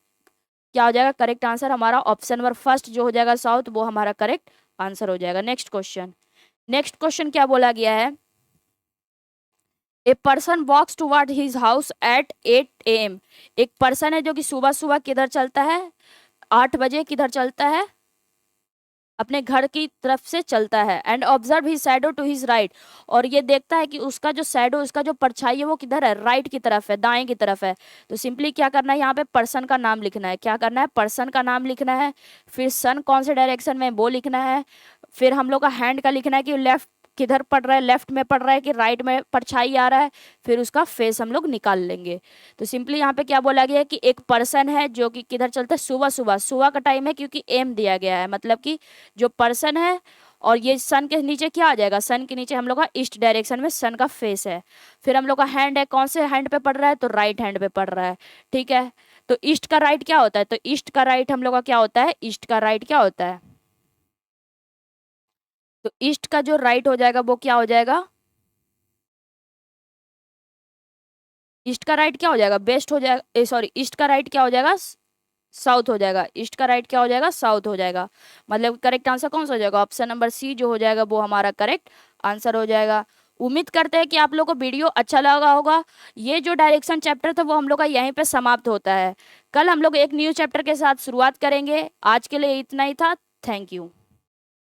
क्या हो जाएगा, करेक्ट आंसर हमारा ऑप्शन नंबर फर्स्ट जो हो जाएगा साउथ, वो हमारा करेक्ट आंसर हो जाएगा। नेक्स्ट क्वेश्चन, नेक्स्ट क्वेश्चन क्या बोला गया है, a person walks toward his house at 8 AM। एक पर्सन है जो कि सुबह सुबह किधर चलता है, 8 बजे किधर चलता है, अपने घर की तरफ से चलता है। And observe his shadow to his right, और ये देखता है कि उसका जो शैडो, उसका जो परछाई है वो किधर है, राइट की तरफ है, दाएं की तरफ है। तो सिंपली क्या करना है, यहाँ पे पर्सन का नाम लिखना है, क्या करना है, पर्सन का नाम लिखना है, फिर सन कौन से डायरेक्शन में वो लिखना है, फिर हम लोग का हैंड का लिखना है कि लेफ्ट किधर पड़ रहा है, लेफ्ट में पड़ रहा है कि राइट में परछाई आ रहा है, फिर उसका फेस हम लोग निकाल लेंगे। तो सिंपली यहाँ पे क्या बोला गया है कि एक पर्सन है जो कि किधर चलता है, सुबह सुबह, सुबह का टाइम है क्योंकि एम दिया गया है, मतलब कि जो पर्सन है, और ये सन के नीचे क्या आ जाएगा, सन के नीचे हम लोग का ईस्ट डायरेक्शन में सन का फेस है। फिर हम लोग का हैंड है, कौन से हैंड पे पड़ रहा है, तो राइट हैंड पे पड़ रहा है। ठीक है। तो ईस्ट का राइट क्या होता है, तो ईस्ट का राइट हम लोग का क्या होता है, ईस्ट का राइट क्या होता है, तो ईस्ट का जो राइट हो जाएगा वो क्या हो जाएगा, ईस्ट का राइट क्या हो जाएगा, बेस्ट हो जाएगा, सॉरी, ईस्ट का राइट क्या हो जाएगा, साउथ हो जाएगा। ईस्ट का राइट क्या हो जाएगा, साउथ हो जाएगा। मतलब करेक्ट आंसर कौन सा हो जाएगा, ऑप्शन नंबर सी जो हो जाएगा वो हमारा करेक्ट आंसर हो जाएगा। उम्मीद करते हैं कि आप लोग को वीडियो अच्छा लगा होगा। ये जो डायरेक्शन चैप्टर था वो हम लोग का यहीं पे समाप्त होता है। कल हम लोग एक न्यू चैप्टर के साथ शुरुआत करेंगे। आज के लिए इतना ही था। Thank you.